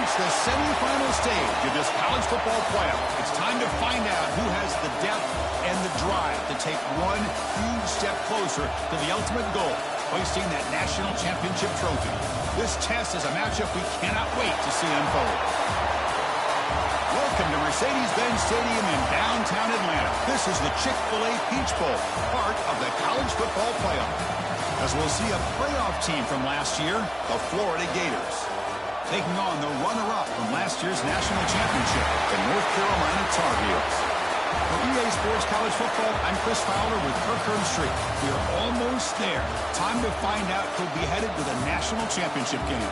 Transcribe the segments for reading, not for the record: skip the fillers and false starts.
reached the semifinal stage of this college football playoff. It's time to find out who has the depth and the drive to take one huge step closer to the ultimate goal, hoisting that national championship trophy. This test is a matchup we cannot wait to see unfold. Welcome to Mercedes-Benz Stadium in downtown Atlanta. This is the Chick-fil-A Peach Bowl, part of the college football playoff. As we'll see a playoff team from last year, the Florida Gators, taking on the runner-up from last year's national championship, the North Carolina Tar Heels. For EA Sports College Football, I'm Chris Fowler with Kirk Herbstreit. We are almost there. Time to find out who'll be headed to the national championship game.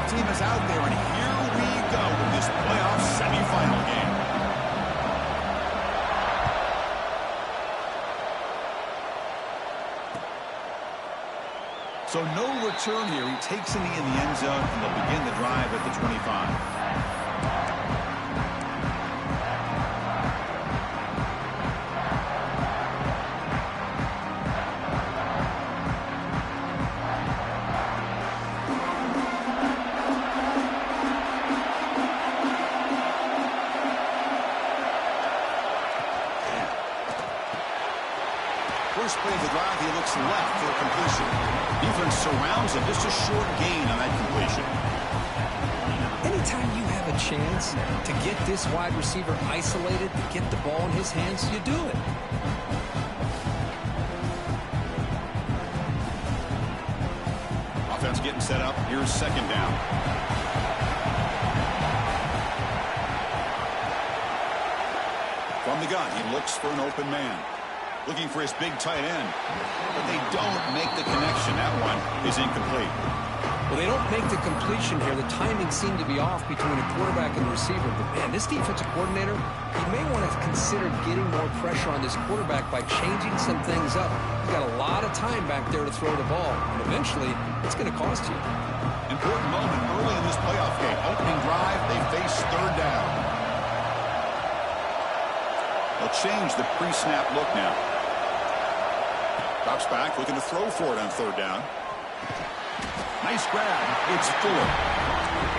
Team is out there, and here we go with this playoff semifinal game. So no return here. He takes in the end zone, and they'll begin the drive at the 25. First play of the drive, he looks left for a completion. Defense surrounds him, just a short gain on that completion. Anytime you have a chance to get this wide receiver isolated, to get the ball in his hands, you do it. Offense getting set up. Here's second down. From the gun, he looks for an open man. Looking for his big tight end. But they don't make the connection. That one is incomplete. Well, they don't make the completion here. The timing seemed to be off between a quarterback and the receiver. But, man, this defensive coordinator, he may want to consider getting more pressure on this quarterback by changing some things up. He's got a lot of time back there to throw the ball. And eventually, it's going to cost you. Important moment early in this playoff game. Opening drive, they face third down. They'll change the pre-snap look now. Drops back, looking to throw for it on third down. Nice grab. It's Ford.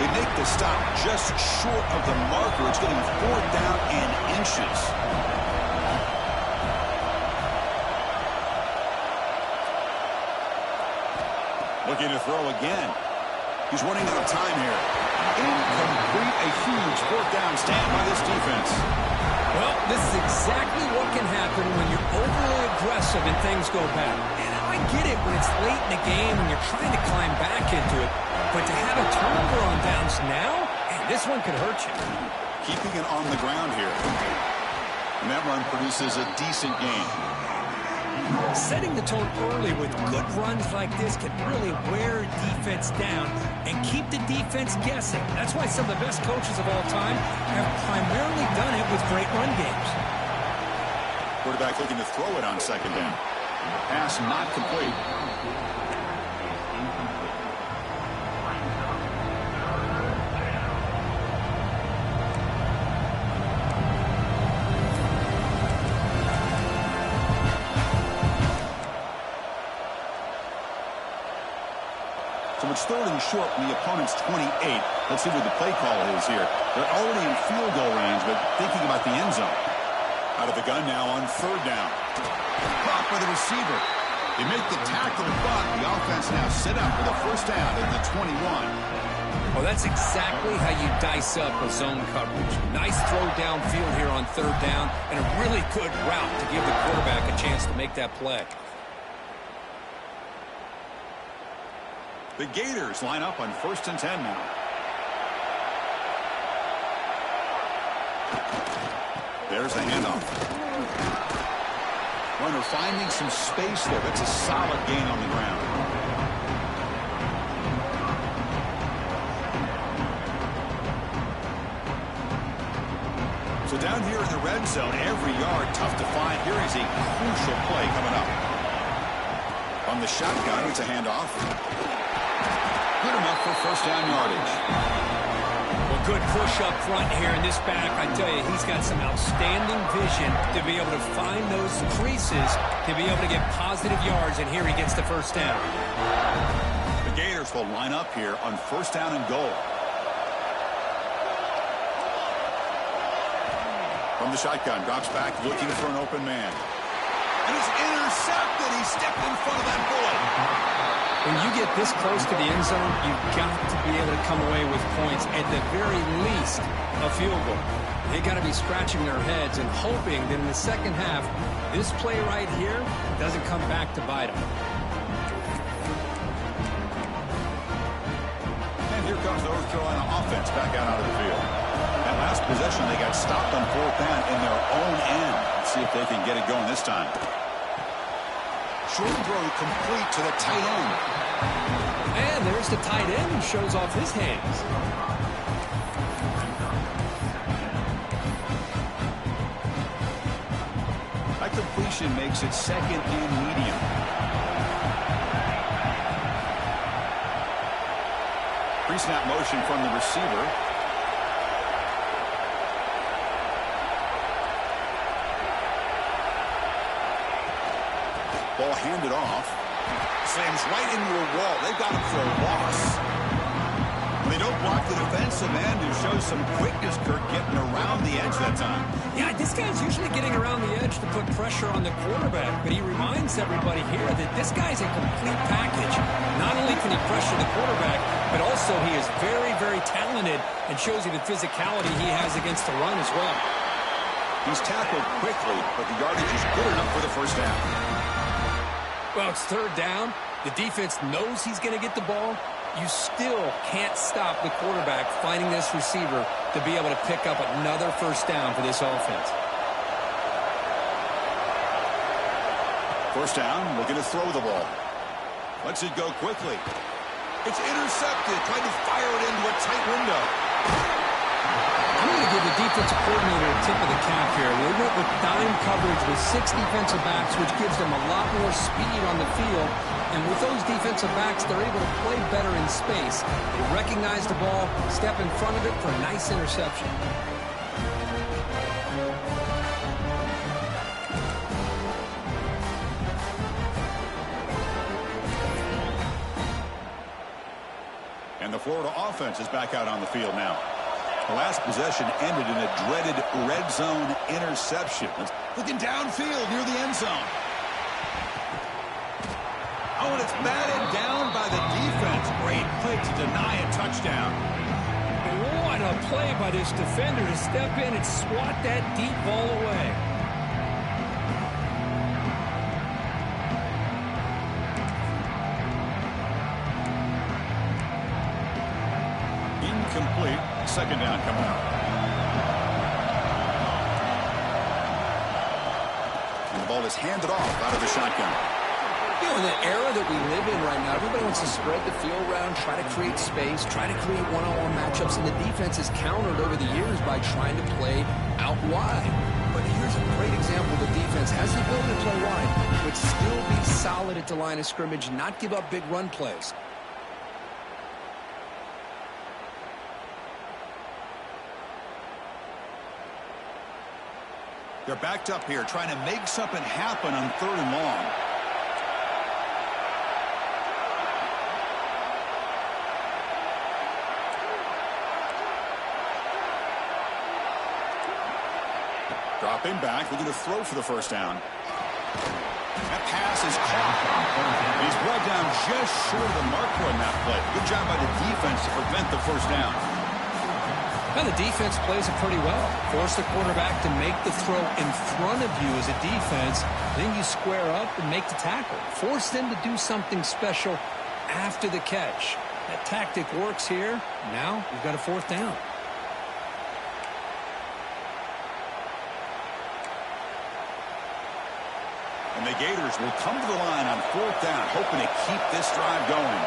They make the stop just short of the marker. It's getting fourth down and inches. Looking to throw again. He's running out of time here. Incomplete. A huge fourth down stand by this defense. Well, this is exactly what can happen when you're overly aggressive and things go bad. And I get it when it's late in the game and you're trying to climb back into it. But to have a turnover on downs now, man, this one could hurt you. Keeping it on the ground here. And that run produces a decent gain. Setting the tone early with good runs like this can really wear defense down and keep the defense guessing. That's why some of the best coaches of all time have primarily done it with great run games. Quarterback looking to throw it on second down. Pass not complete. So it's third and short from the opponent's 28. Let's see what the play call is here. They're already in field goal range, but thinking about the end zone. Out of the gun now on third down. Caught by the receiver. They make the tackle, but the offense now set up for the first down at the 21. Well, that's exactly how you dice up a zone coverage. Nice throw downfield here on third down, and a really good route to give the quarterback a chance to make that play. The Gators line up on 1st and 10 now. There's the handoff. Runner finding some space there. That's a solid gain on the ground. So down here in the red zone, every yard tough to find. Here is a crucial play coming up. On the shotgun, it's a handoff. Good enough for first down yardage. Well, good push up front here in this back. I tell you, he's got some outstanding vision to be able to find those creases, to be able to get positive yards, and here he gets the first down. The Gators will line up here on first down and goal. From the shotgun, drops back, looking for an open man. And it's intercepted. He stepped in front of that bullet. When you get this close to the end zone, you've got to be able to come away with points, at the very least, a field goal. They got to be scratching their heads and hoping that in the second half, this play right here doesn't come back to bite them. And here comes the North Carolina offense back out onto the field. That last possession, they got stopped on fourth down in their own end. Let's see if they can get it going this time. Short throw complete to the tight end. And there's the tight end who shows off his hands. That completion makes it second and medium. Pre-snap motion from the receiver. Ball handed off. Slams right into a wall. They've got him for a loss. They don't block the defensive end, who shows some quickness, Kirk, getting around the edge that time. Yeah, this guy's usually getting around the edge to put pressure on the quarterback, but he reminds everybody here that this guy's a complete package. Not only can he pressure the quarterback, but also he is very, very talented and shows you the physicality he has against the run as well. He's tackled quickly, but the yardage is good enough for the first down. Well, it's third down. The defense knows he's going to get the ball. You still can't stop the quarterback finding this receiver to be able to pick up another first down for this offense. First down, looking to throw the ball. Lets it go quickly. It's intercepted, trying to fire it into a tight window. I'm going to give the defensive coordinator a tip of the cap here. They went with dime coverage with 6 defensive backs, which gives them a lot more speed on the field. And with those defensive backs, they're able to play better in space. They recognize the ball, step in front of it for a nice interception. And the Florida offense is back out on the field now. The last possession ended in a dreaded red zone interception. Looking downfield near the end zone. Oh, and it's batted down by the defense. Great play to deny a touchdown. What a play by this defender to step in and swat that deep ball away. Incomplete. Second down coming up. And the ball is handed off out of the shotgun. You know, in the era that we live in right now, everybody wants to spread the field around, try to create space, try to create one-on-one matchups, and the defense is countered over the years by trying to play out wide. But here's a great example. The defense has the ability to play wide, but still be solid at the line of scrimmage, not give up big run plays. They're backed up here, trying to make something happen on third and long. Dropping back, looking to throw for the first down. That pass is caught. He's brought down just short of the marker on that play. Good job by the defense to prevent the first down. Well, the defense plays it pretty well. Force the quarterback to make the throw in front of you as a defense. Then you square up and make the tackle. Force them to do something special after the catch. That tactic works here. Now you've got a fourth down. And the Gators will come to the line on fourth down, hoping to keep this drive going.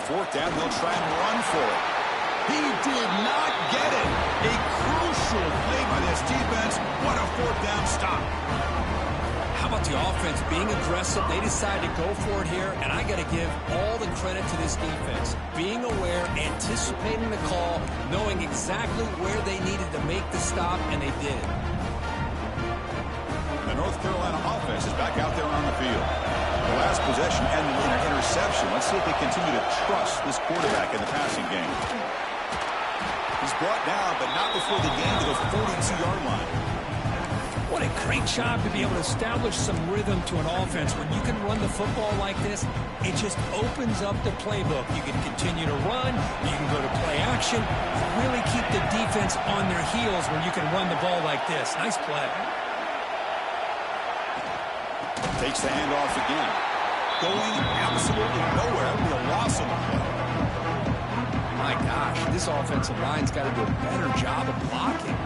fourth down, they'll try and run for it. He did not get it. A crucial play by this defense. What a fourth down stop. How about the offense being aggressive? They decide to go for it here, and I got to give all the credit to this defense. Being aware, anticipating the call, knowing exactly where they needed to make the stop, and they did. The North Carolina offense is back out there on the field. The last possession ended in an interception. Let's see if they continue to trust this quarterback in the passing game. He's brought down, but not before the game to the 42-yard line. What a great job to be able to establish some rhythm to an offense. When you can run the football like this, it just opens up the playbook. You can continue to run. You can go to play action. You really keep the defense on their heels when you can run the ball like this. Nice play. Takes the handoff again. Going absolutely nowhere. That'll be a loss of the play. My gosh, this offensive line's got to do a better job of blocking.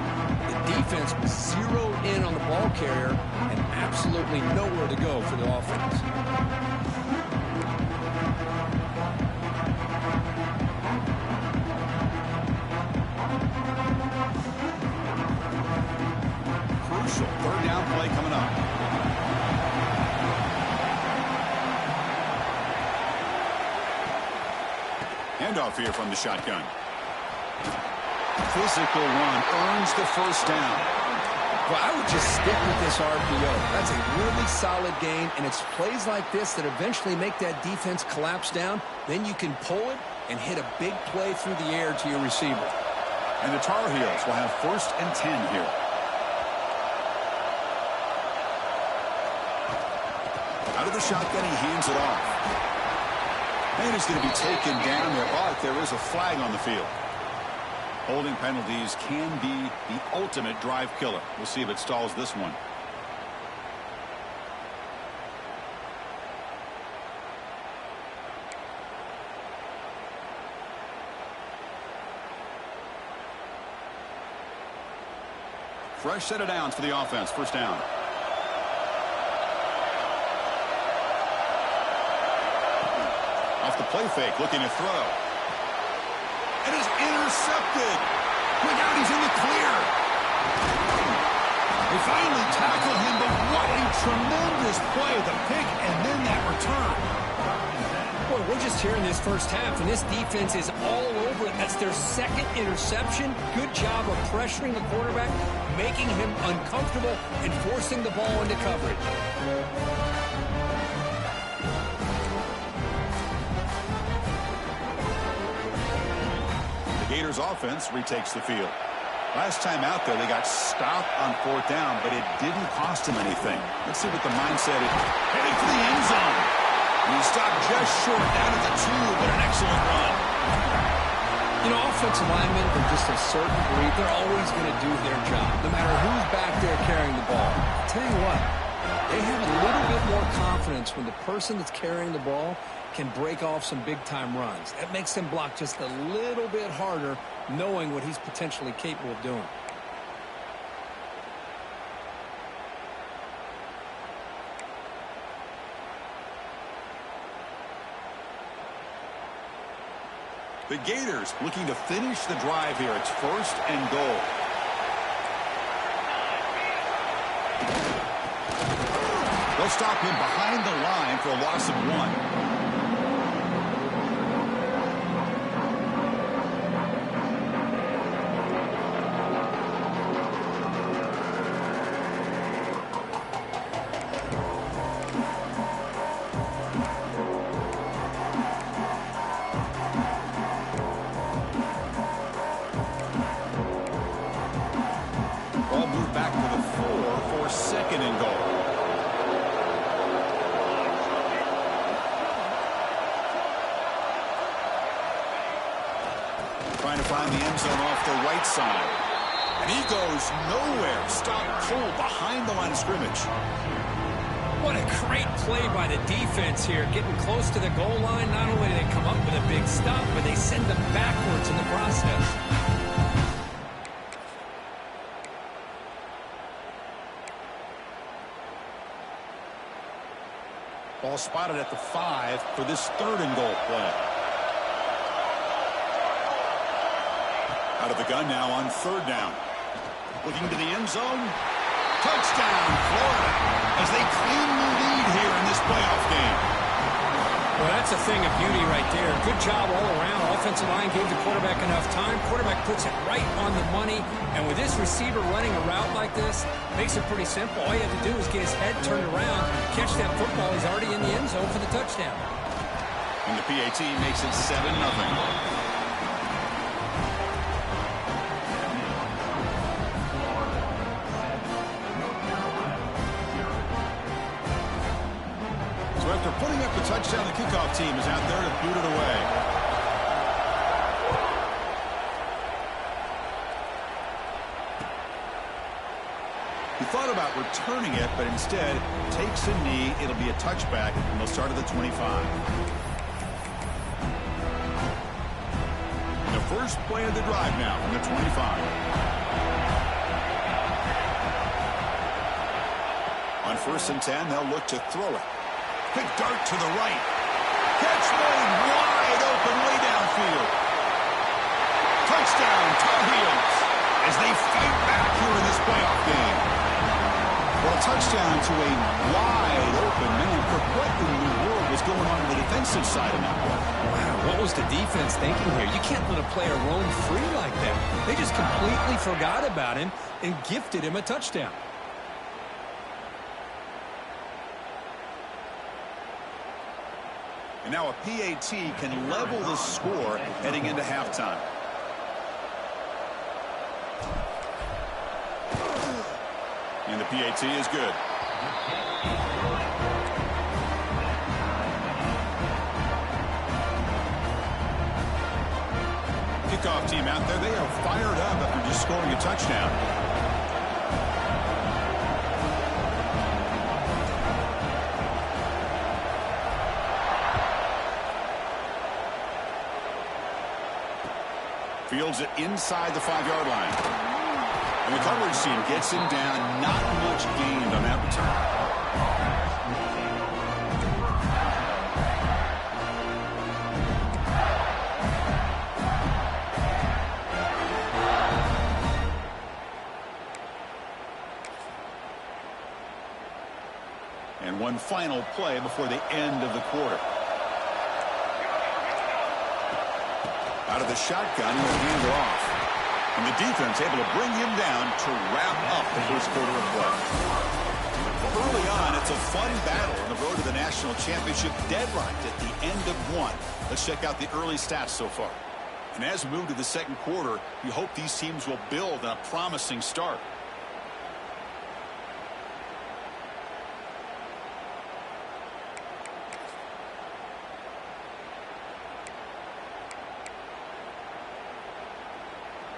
The defense was zeroed in on the ball carrier and absolutely nowhere to go for the offense. Crucial third down play coming up. Handoff here from the shotgun. Physical run earns the first down. Well, I would just stick with this RPO. That's a really solid gain, and it's plays like this that eventually make that defense collapse down. Then you can pull it and hit a big play through the air to your receiver. And the Tar Heels will have 1st and 10 here. Out of the shotgun, he hands it off. And he's going to be taken down there, but there is a flag on the field. Holding penalties can be the ultimate drive killer. We'll see if it stalls this one. Fresh set of downs for the offense. First down. Off the play fake, looking to throw. It is intercepted. Look out, he's in the clear. They finally tackled him, but what a tremendous play. The pick and then that return. Boy, we're just here in this first half, and this defense is all over it. That's their second interception. Good job of pressuring the quarterback, making him uncomfortable, and forcing the ball into coverage. Gators offense retakes the field. Last time out there, they got stopped on fourth down, but it didn't cost him anything. Let's see what the mindset is. Heading for the end zone. And he stopped just short down at the 2, but an excellent run. You know, offensive linemen are just a certain breed. They're always going to do their job, no matter who's back there carrying the ball. I'll tell you what, they have a little bit more confidence when the person that's carrying the ball can break off some big-time runs. That makes them block just a little bit harder, knowing what he's potentially capable of doing. The Gators looking to finish the drive here. It's 1st and goal. They'll stop him behind the line for a loss of 1. Trying to find the end zone off the right side. And he goes nowhere. Stop cold behind the line of scrimmage. What a great play by the defense here. Getting close to the goal line. Not only do they come up with a big stop, but they send them backwards in the process. Ball spotted at the 5 for this 3rd and goal play. Out of the gun now on third down. Looking to the end zone. Touchdown, Florida, as they claim the lead here in this playoff game. Well, that's a thing of beauty right there. Good job all around. Offensive line gave the quarterback enough time. Quarterback puts it right on the money. And with this receiver running a route like this, makes it pretty simple. All you have to do is get his head turned around, catch that football. He's already in the end zone for the touchdown. And the PAT makes it 7-0. After putting up the touchdown, the kickoff team is out there to boot it away. He thought about returning it, but instead takes a knee. It'll be a touchback, and they'll start at the 25. The first play of the drive now from the 25. On 1st and 10, they'll look to throw it. Quick dart to the right. Catch made wide open way downfield. Touchdown, Tar Heels, as they fight back here in this playoff game. Well, a touchdown to a wide open man. For what in the world was going on the defensive side of that play? Wow, what was the defense thinking here? You can't let a player roam free like that. They just completely forgot about him and gifted him a touchdown. And now a PAT can level the score heading into halftime. And the PAT is good. Kickoff team out there, they are fired up after just scoring a touchdown. Fields it inside the 5-yard line. And the coverage team gets him down. Not much gained on that return. And one final play before the end of the quarter. Out of the shotgun, he'll hand it off. And the defense able to bring him down to wrap up the first quarter of play. Early on, it's a fun battle on the road to the national championship, deadlocked at the end of one. Let's check out the early stats so far. And as we move to the second quarter, we hope these teams will build on a promising start.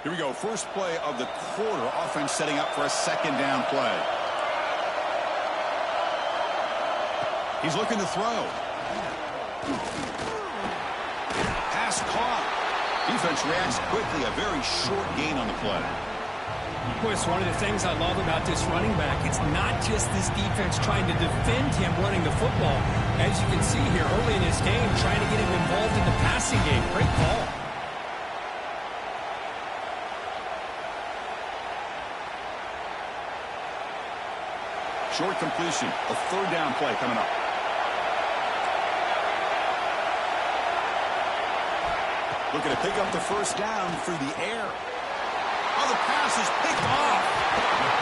Here we go. First play of the quarter. Offense setting up for a second down play. He's looking to throw. Pass caught. Defense reacts quickly. A very short gain on the play. Boy, it's one of the things I love about this running back. It's not just this defense trying to defend him running the football. As you can see here early in this game, trying to get him involved in the passing game. Great call. Short completion. A third down play coming up. Looking to pick up the first down through the air. Oh, the pass is picked off.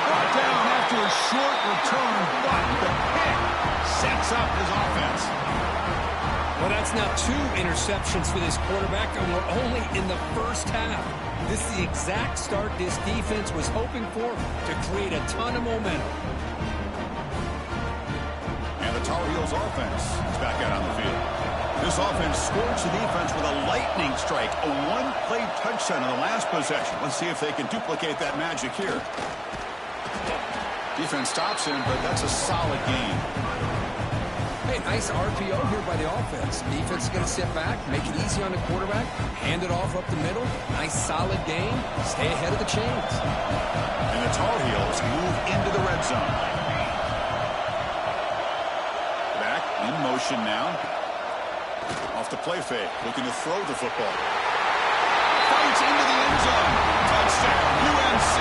Brought down after a short return, but the pick sets up his offense. Well, that's now 2 interceptions for this quarterback, and we're only in the first half. This is the exact start this defense was hoping for to create a ton of momentum. The Tar Heels offense is back out on the field. This offense scorched the defense with a lightning strike, a one-play touchdown in the last possession. Let's see if they can duplicate that magic here. Defense stops him, but that's a solid game. Hey, nice RPO here by the offense. Defense is going to sit back, make it easy on the quarterback, hand it off up the middle. Nice solid game. Stay ahead of the chains. And the Tar Heels move into the red zone. In motion now. Off the play fake. Looking to throw the football. shoots into the end zone. Touchdown, UNC.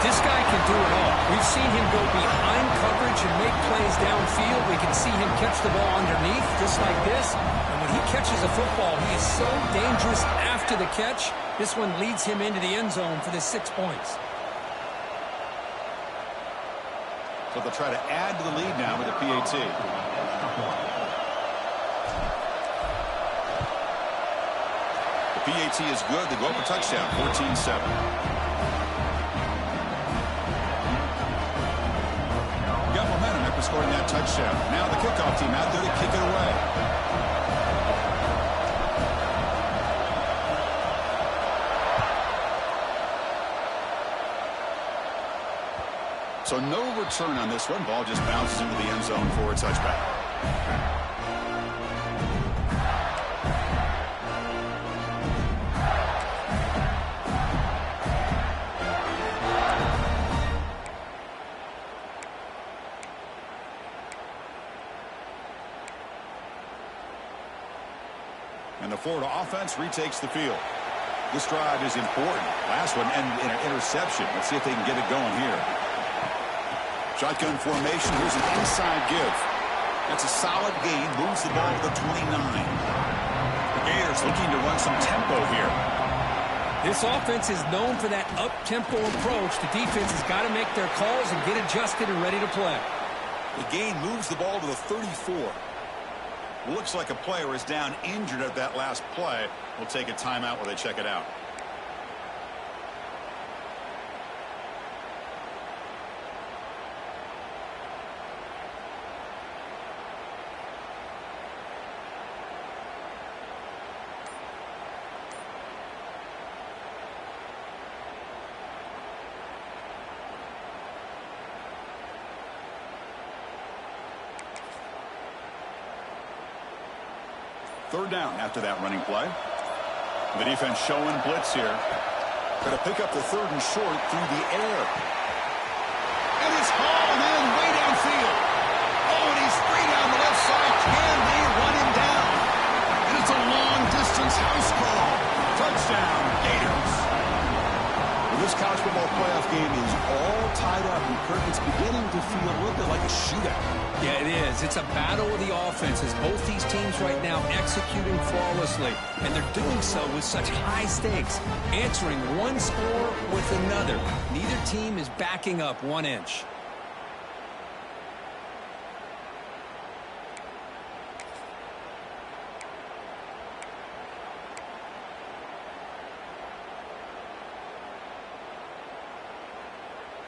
This guy can do it all. We've seen him go behind coverage and make plays downfield. We can see him catch the ball underneath, just like this. And when he catches a football, he is so dangerous after the catch. This one leads him into the end zone for the 6 points. So they'll try to add to the lead now with a PAT. The PAT is good. They go up a touchdown, 14-7. Got momentum after scoring that touchdown. Now the kickoff team out there to kick it away. So no return on this one. Ball just bounces into the end zone for a touchback. And the Florida offense retakes the field. This drive is important. Last one ended in an interception. Let's see if they can get it going here. Shotgun formation. Here's an inside give. That's a solid gain. Moves the ball to the 29. The Gators looking to run some tempo here. This offense is known for that up-tempo approach. The defense has got to make their calls and get adjusted and ready to play. The gain moves the ball to the 34. Looks like a player is down injured at that last play. We'll take a timeout while they check it out. Third down after that running play. The defense showing blitz here. Going to pick up the third and short through the air. And it's hauled in way downfield. Oh, and he's free down the left side. Can they run him down? And it's a long-distance house call. Touchdown, Gators. Well, this college football playoff game is all tied up. And Kirk, it's beginning to feel a little bit like a shootout. Yeah, it is. It's a battle of the offenses. Both these teams right now executing flawlessly, and they're doing so with such high stakes, answering one score with another. Neither team is backing up 1 inch.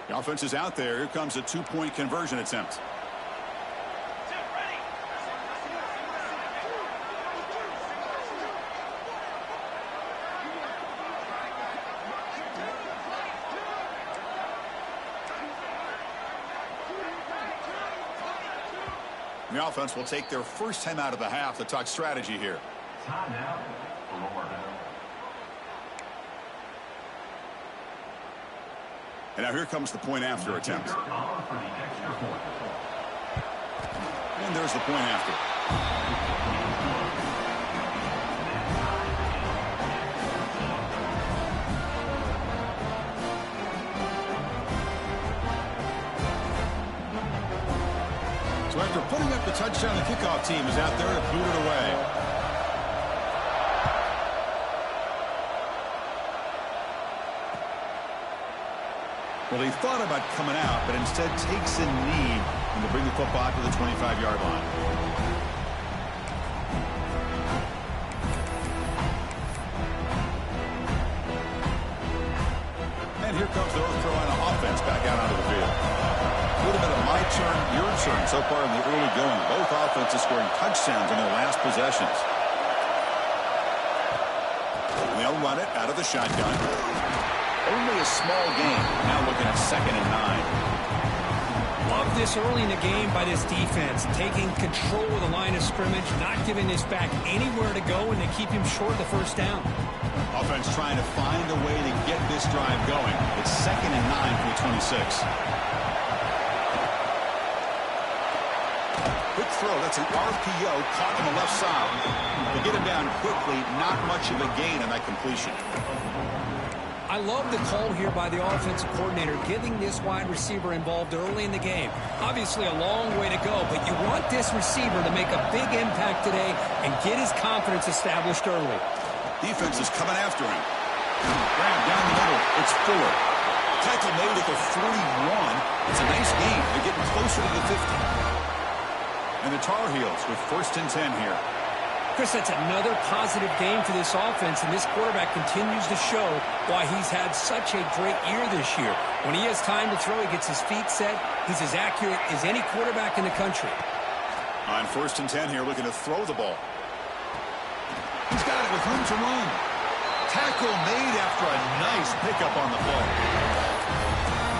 The offense is out there. Here comes a two-point conversion attempt. The offense will take their first time out of the half to talk strategy here. And now here comes the point after attempt. And there's the point after. So after putting up the touchdown, the kickoff team is out there to boot it away. Well, he thought about coming out, but instead takes a knee and will bring the football to the 25-yard line. And here comes the North Carolina offense back out onto the field. A little bit of my turn, your turn so far in the early going. Both offenses scoring touchdowns in their last possessions. And they'll run it out of the shotgun. Only a small gain. Now looking at 2nd and 9. Love this early in the game by this defense. Taking control of the line of scrimmage, not giving this back anywhere to go, and they keep him short of the first down. Offense trying to find a way to get this drive going. It's 2nd and 9 from the 26. Quick throw. That's an RPO caught on the left side. To get him down quickly, not much of a gain on that completion. I love the call here by the offensive coordinator, getting this wide receiver involved early in the game. Obviously a long way to go, but you want this receiver to make a big impact today and get his confidence established early. Defense is coming after him. Grab down the middle. It's Fuller. Tackle made at the 41. It's a nice gain. They're getting closer to the 50. And the Tar Heels with 1st and 10 here. Chris, that's another positive game for this offense, and this quarterback continues to show why he's had such a great year this year. When he has time to throw, he gets his feet set. He's as accurate as any quarterback in the country. On 1st and 10 here, looking to throw the ball. He's got it with room to run. Tackle made after a nice pickup on the play.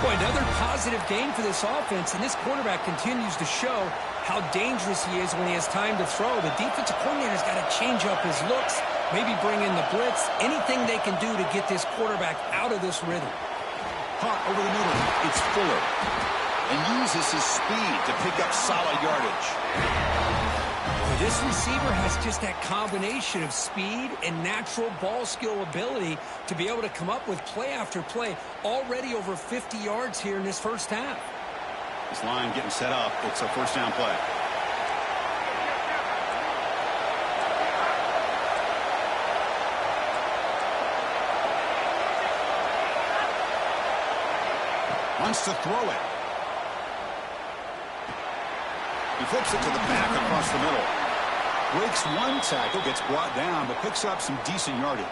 Boy, another positive game for this offense, and this quarterback continues to show how dangerous he is when he has time to throw. The defensive coordinator's got to change up his looks, maybe bring in the blitz, anything they can do to get this quarterback out of this rhythm. Hot over the middle. It's Fuller. And uses his speed to pick up solid yardage. This receiver has just that combination of speed and natural ball skill ability to be able to come up with play after play. Already over 50 yards here in this first half. This line getting set up. It's a 1st down play. Wants to throw it. He flips it to the back across the middle. Breaks one tackle, gets brought down, but picks up some decent yardage.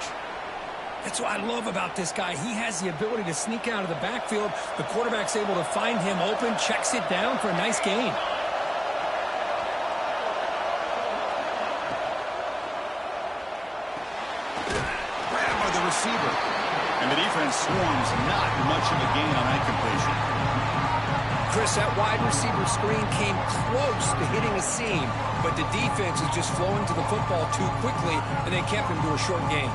That's what I love about this guy. He has the ability to sneak out of the backfield. The quarterback's able to find him open, checks it down for a nice gain. Grab by the receiver. And the defense swarms, not much of a gain on that completion. Chris, that wide receiver screen came close to hitting a seam, but the defense is just flowing to the football too quickly, and they kept him to a short gain.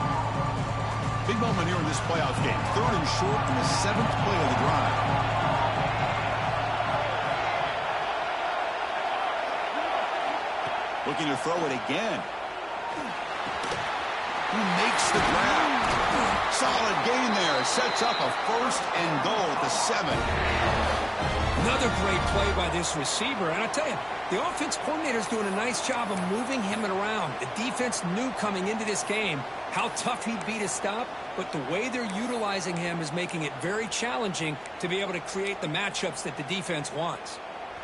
Big moment here in this playoff game. 3rd and short in the 7th play of the drive. Looking to throw it again. He makes the grab. Solid gain there. Sets up a 1st and goal at the 7. Another great play by this receiver. And I tell you, the offense coordinator's doing a nice job of moving him around. The defense knew coming into this game how tough he'd be to stop, but the way they're utilizing him is making it very challenging to be able to create the matchups that the defense wants.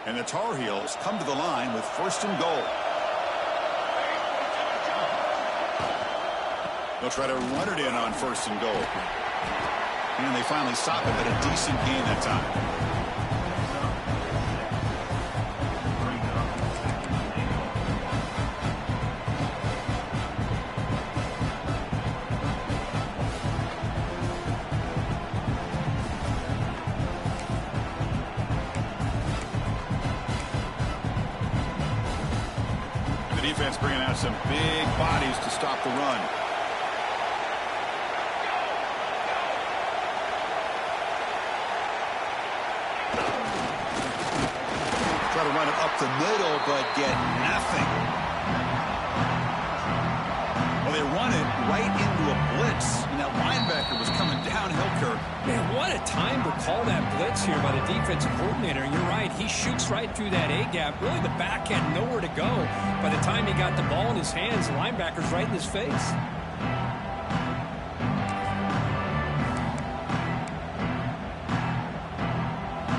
And the Tar Heels come to the line with 1st and goal. They'll try to run it in on 1st and goal. And they finally stop it at a decent gain that time. Defense bringing out some big bodies to stop the run. Try to run it up the middle, but get nothing. Well, they run it right into a blitz, and that linebacker was coming downhill curve. Man, what a time to call that blitz here by the defensive coordinator. And you're right, he shoots right through that A-gap. Really, the back had nowhere to go. By the time he got the ball in his hands, the linebacker's right in his face.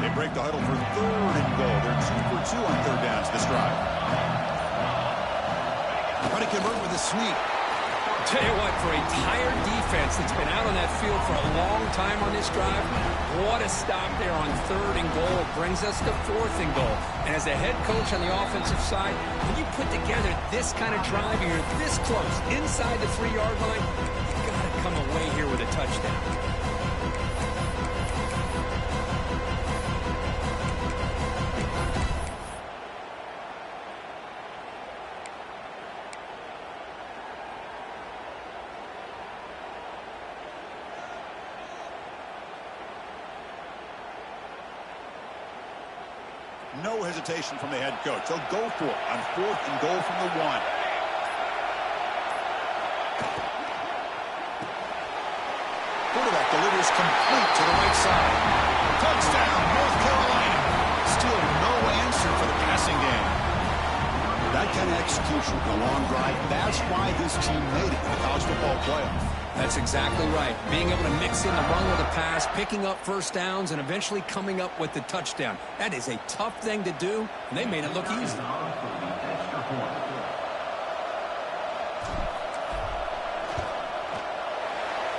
They break the huddle for 3rd and goal. They're 2 for 2 on 3rd downs this drive. Try to convert with a sweep. Tell you what, for a tired defense that's been out on that field for a long time on this drive, what a stop there on 3rd and goal. It brings us to 4th and goal. And as a head coach on the offensive side, when you put together this kind of drive, you're this close, inside the 3-yard line, you've got to come away here with a touchdown. No hesitation from the head coach. They'll go for it on 4th and goal from the 1. Quarterback delivers complete to the right side. Touchdown, North Carolina. Still no answer for the passing game. That kind of execution, a long drive, that's why this team made it in the college football playoff. That's exactly right. Being able to mix in the run with a pass, picking up first downs, and eventually coming up with the touchdown. That is a tough thing to do, and they made it look easy.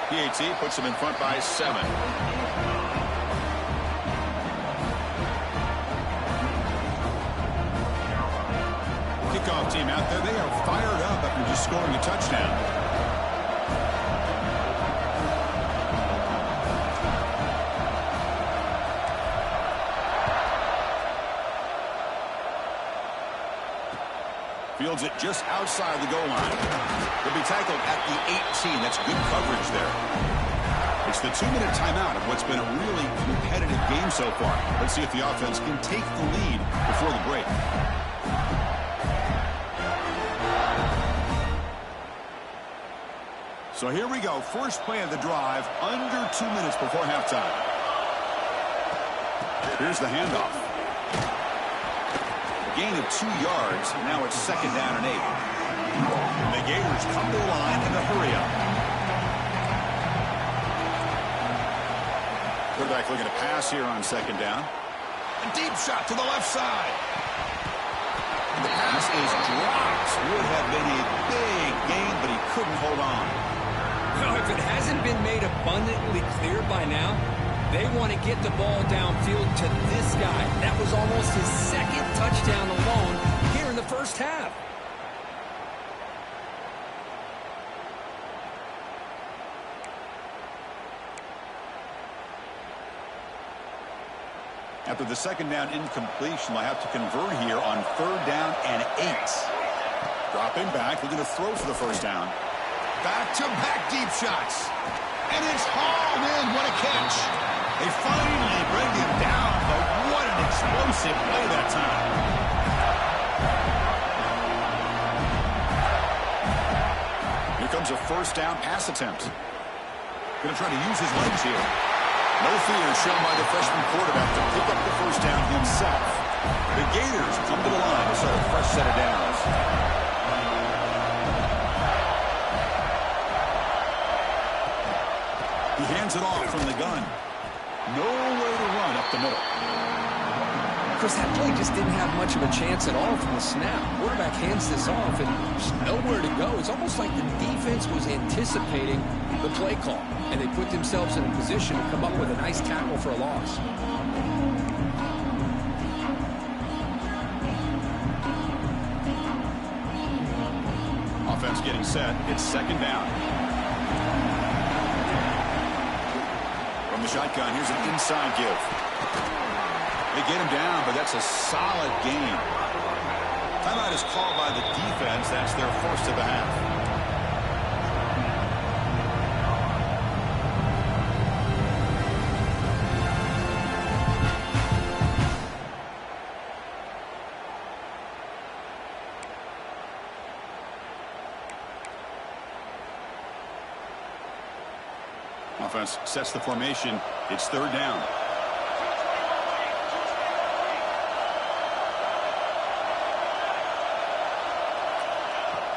PAT puts them in front by 7. Kickoff team out there, they are fired up after just scoring a touchdown. Fields it just outside the goal line. He'll be tackled at the 18. That's good coverage there. It's the 2-minute timeout of what's been a really competitive game so far. Let's see if the offense can take the lead before the break. So here we go. First play of the drive, under 2 minutes before halftime. Here's the handoff. Gain of 2 yards. Now it's 2nd down and 8. And the Gators come to the line in a hurry-up. Quarterback looking to pass here on 2nd down. A deep shot to the left side. And the pass is dropped. Would have been a big gain, but he couldn't hold on. Well, if it hasn't been made abundantly clear by now, they want to get the ball downfield to this guy. That was almost his 2nd touchdown alone here in the first half. After the 2nd down incompletion, they'll have to convert here on 3rd down and 8. Dropping back, looking to throw for the first down. Back-to-back deep shots. And it's hauled in. What a catch. They finally bring him down, but what an explosive play that time. Here comes a first down pass attempt. Going to try to use his legs here. No fear shown by the freshman quarterback to pick up the first down himself. The Gators come to the line to start a fresh set of downs. He hands it off from the gun. Nowhere to run up the middle. Chris, that play just didn't have much of a chance at all from the snap. Quarterback hands this off and just nowhere to go. It's almost like the defense was anticipating the play call, and they put themselves in a position to come up with a nice tackle for a loss. Offense getting set. It's 2nd down. From the shotgun, here's an inside give. They get him down, but that's a solid gain. Timeout is called by the defense. That's their first of the half. Offense sets the formation. It's 3rd down.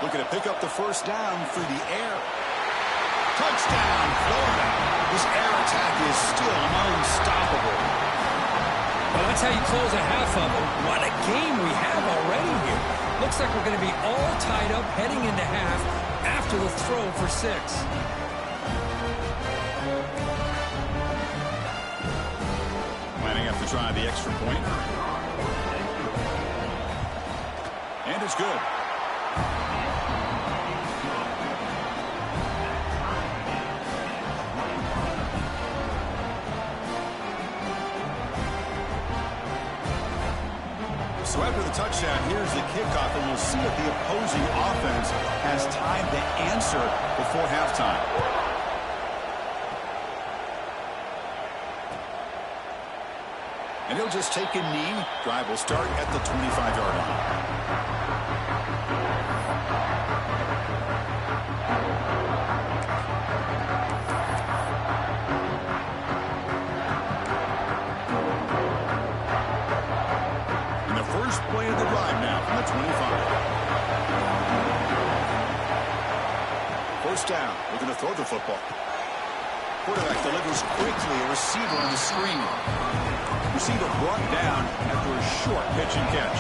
Looking to pick up the first down through the air. Touchdown, Florida. This air attack is still unstoppable. Well, that's how you close a half of it. What a game we have already here. Looks like we're going to be all tied up heading into half after the throw for 6. Planning up to try the extra point. And it's good. So after the touchdown, here's the kickoff, and we'll see if the opposing offense has time to answer before halftime. And he'll just take a knee. Drive will start at the 25-yard line. And the first play of the drive now from the 25. First down. Looking to throw the football. Quarterback delivers quickly. A receiver on the screen. Receiver brought down after a short pitch and catch.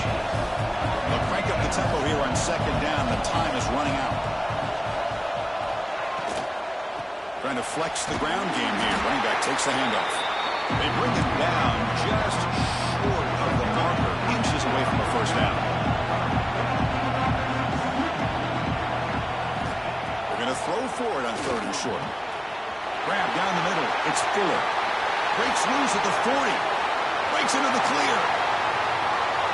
They'll crank up the tempo here on second down. The time is running out. Trying to flex the ground game here. Running back takes the handoff. They bring him down just short of the marker. Inches away from the first down. They're going to throw for it on third and short. Grab down the middle. It's Fuller. Breaks loose at the 40. Breaks into the clear.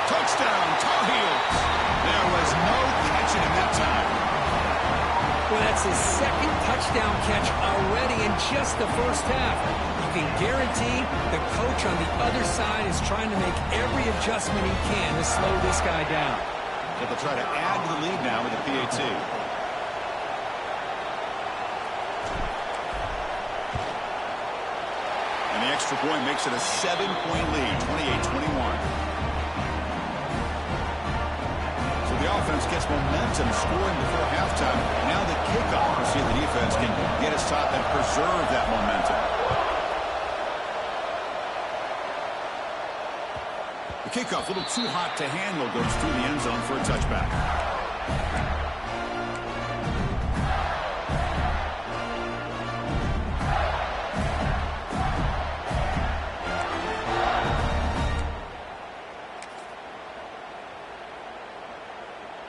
Touchdown, Tar Heels. There was no catching him that time. Well, that's his second touchdown catch already in just the first half. You can guarantee the coach on the other side is trying to make every adjustment he can to slow this guy down. So they'll try to add to the lead now with the PAT. And the extra point makes it a 7-point lead, 28-21. So the offense gets momentum scoring before halftime. Now the kickoff. We'll see if the defense can get his top and preserve that momentum. The kickoff, a little too hot to handle, goes through the end zone for a touchback.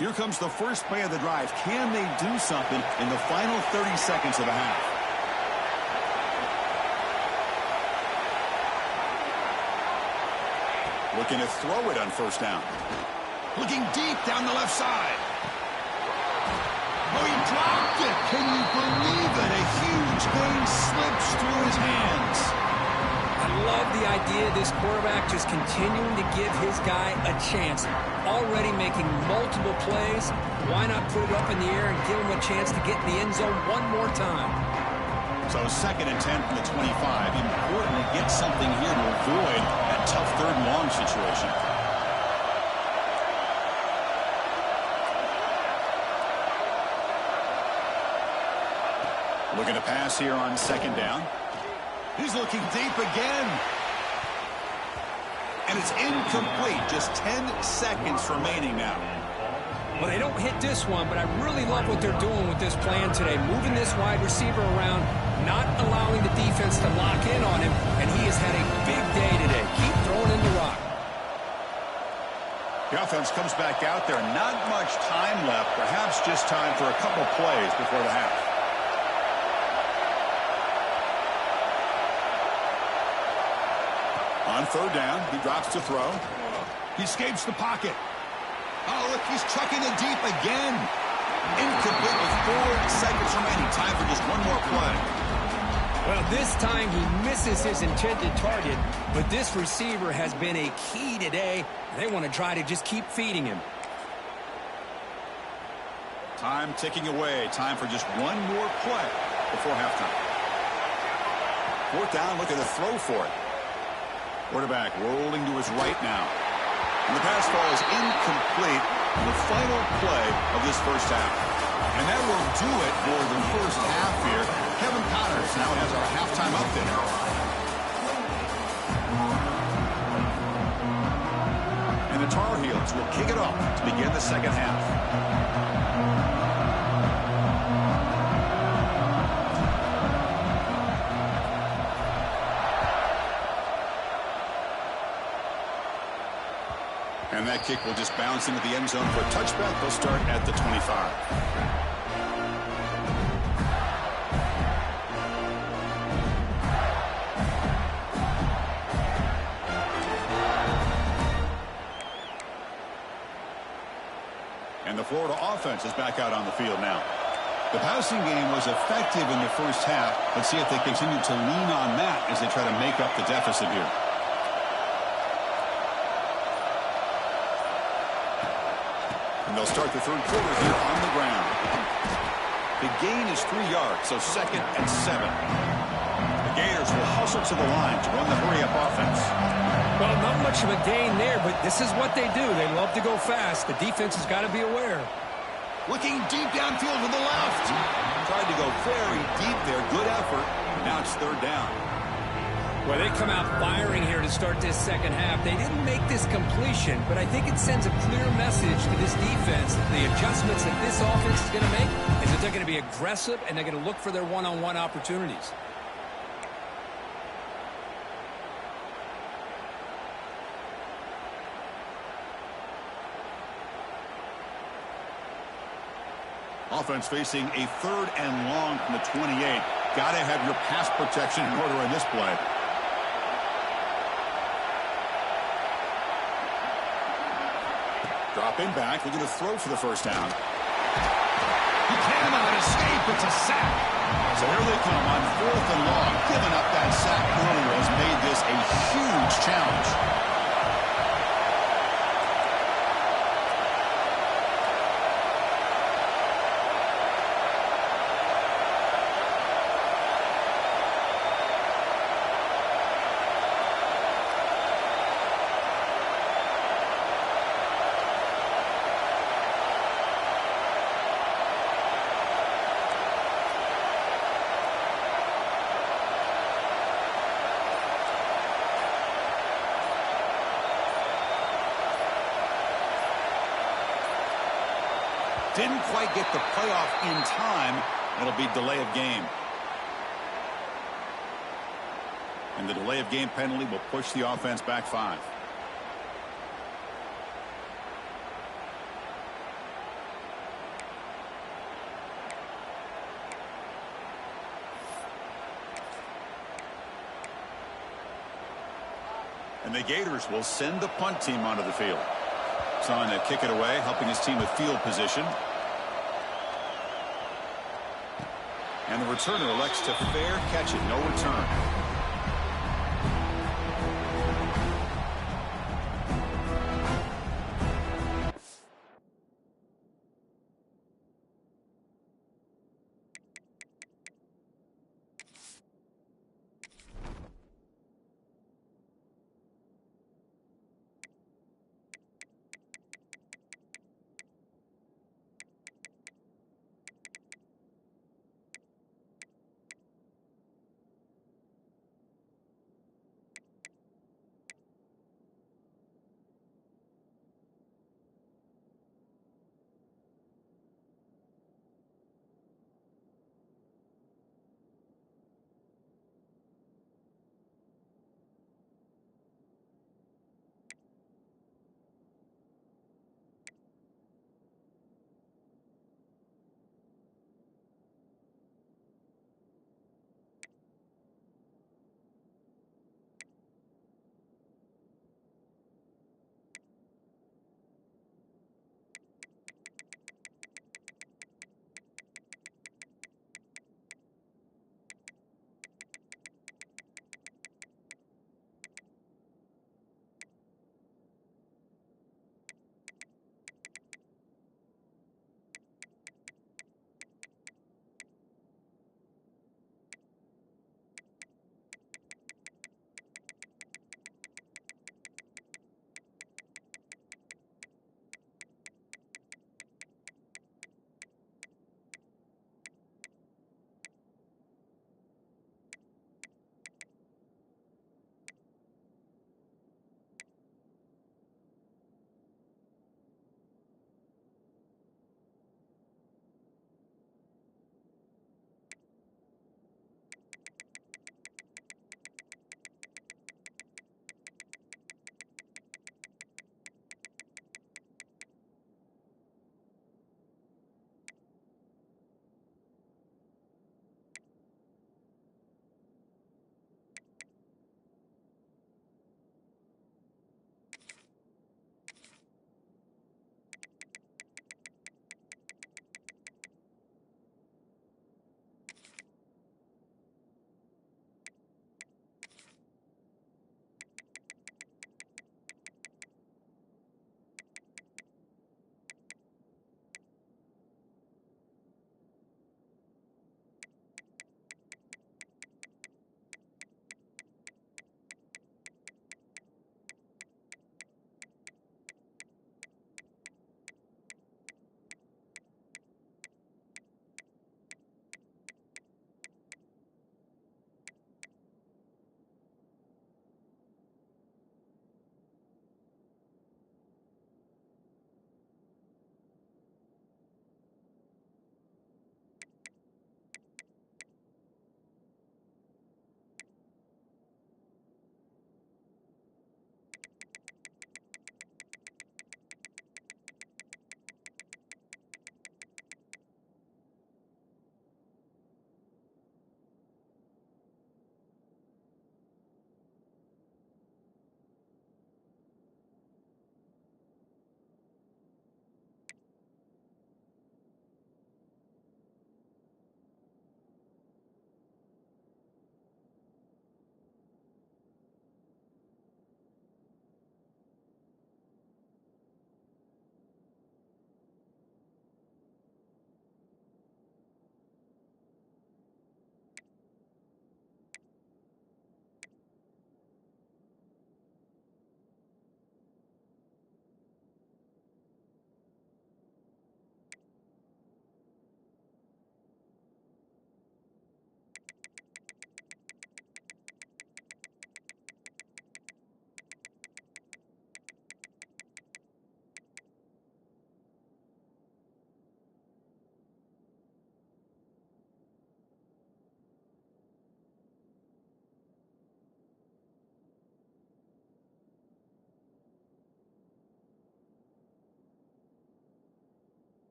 Here comes the first play of the drive. Can they do something in the final 30 seconds of the half? Looking to throw it on first down. Looking deep down the left side. Oh, he dropped it. Can you believe it? A huge thing slips through his hands. I love the idea of this quarterback just continuing to give his guy a chance. Already making multiple plays. Why not put it up in the air and give him a chance to get in the end zone one more time? So 2nd and 10 from the 25. Important to get something here to avoid that tough third and long situation. Looking to pass here on second down. He's looking deep again. And it's incomplete. Just 10 seconds remaining now. Well, they don't hit this one, but I really love what they're doing with this plan today. Moving this wide receiver around, not allowing the defense to lock in on him, and he has had a big day today. Keep throwing in the rock. The offense comes back out there. Not much time left. Perhaps just time for a couple plays before the half. On third down, he drops to throw. He escapes the pocket. Oh, look, he's chucking it deep again. Incomplete with 4 seconds remaining. Time for just one more play. Well, this time he misses his intended target, but this receiver has been a key today. They want to try to just keep feeding him. Time ticking away. Time for just one more play before halftime. 4th down, looking to throw for it. Quarterback rolling to his right now. And the pass ball is incomplete in the final play of this first half. And that will do it for the first half here. Kevin Connors now has our halftime update. And the Tar Heels will kick it off to begin the second half. And that kick will just bounce into the end zone for a touchback. They'll start at the 25. And the Florida offense is back out on the field now. The passing game was effective in the first half. Let's see if they continue to lean on that as they try to make up the deficit here. And they'll start the third quarter here on the ground. The gain is 3 yards, so 2nd and 7. The Gators will hustle to the line to run the hurry-up offense. Well, not much of a gain there, but this is what they do. They love to go fast. The defense has got to be aware. Looking deep downfield to the left. Tried to go very deep there. Good effort. Now it's 3rd down. Well, they come out firing here to start this second half. They didn't make this completion, but I think it sends a clear message to this defense. The adjustments that this offense is going to make is that they're going to be aggressive and they're going to look for their one-on-one opportunities. Offense facing a 3rd and long from the 28. Got to have your pass protection in order in this play. Dropping back, looking to throw for the first down. He cannot escape. It's a sack. So here they come on 4th and long. Giving up that sack earlier has made this a huge challenge. Didn't quite get the playoff in time. It'll be delay of game. And the delay of game penalty will push the offense back 5. And the Gators will send the punt team onto the field. Trying to kick it away, helping his team with field position. And the returner elects to fair catch it. No return.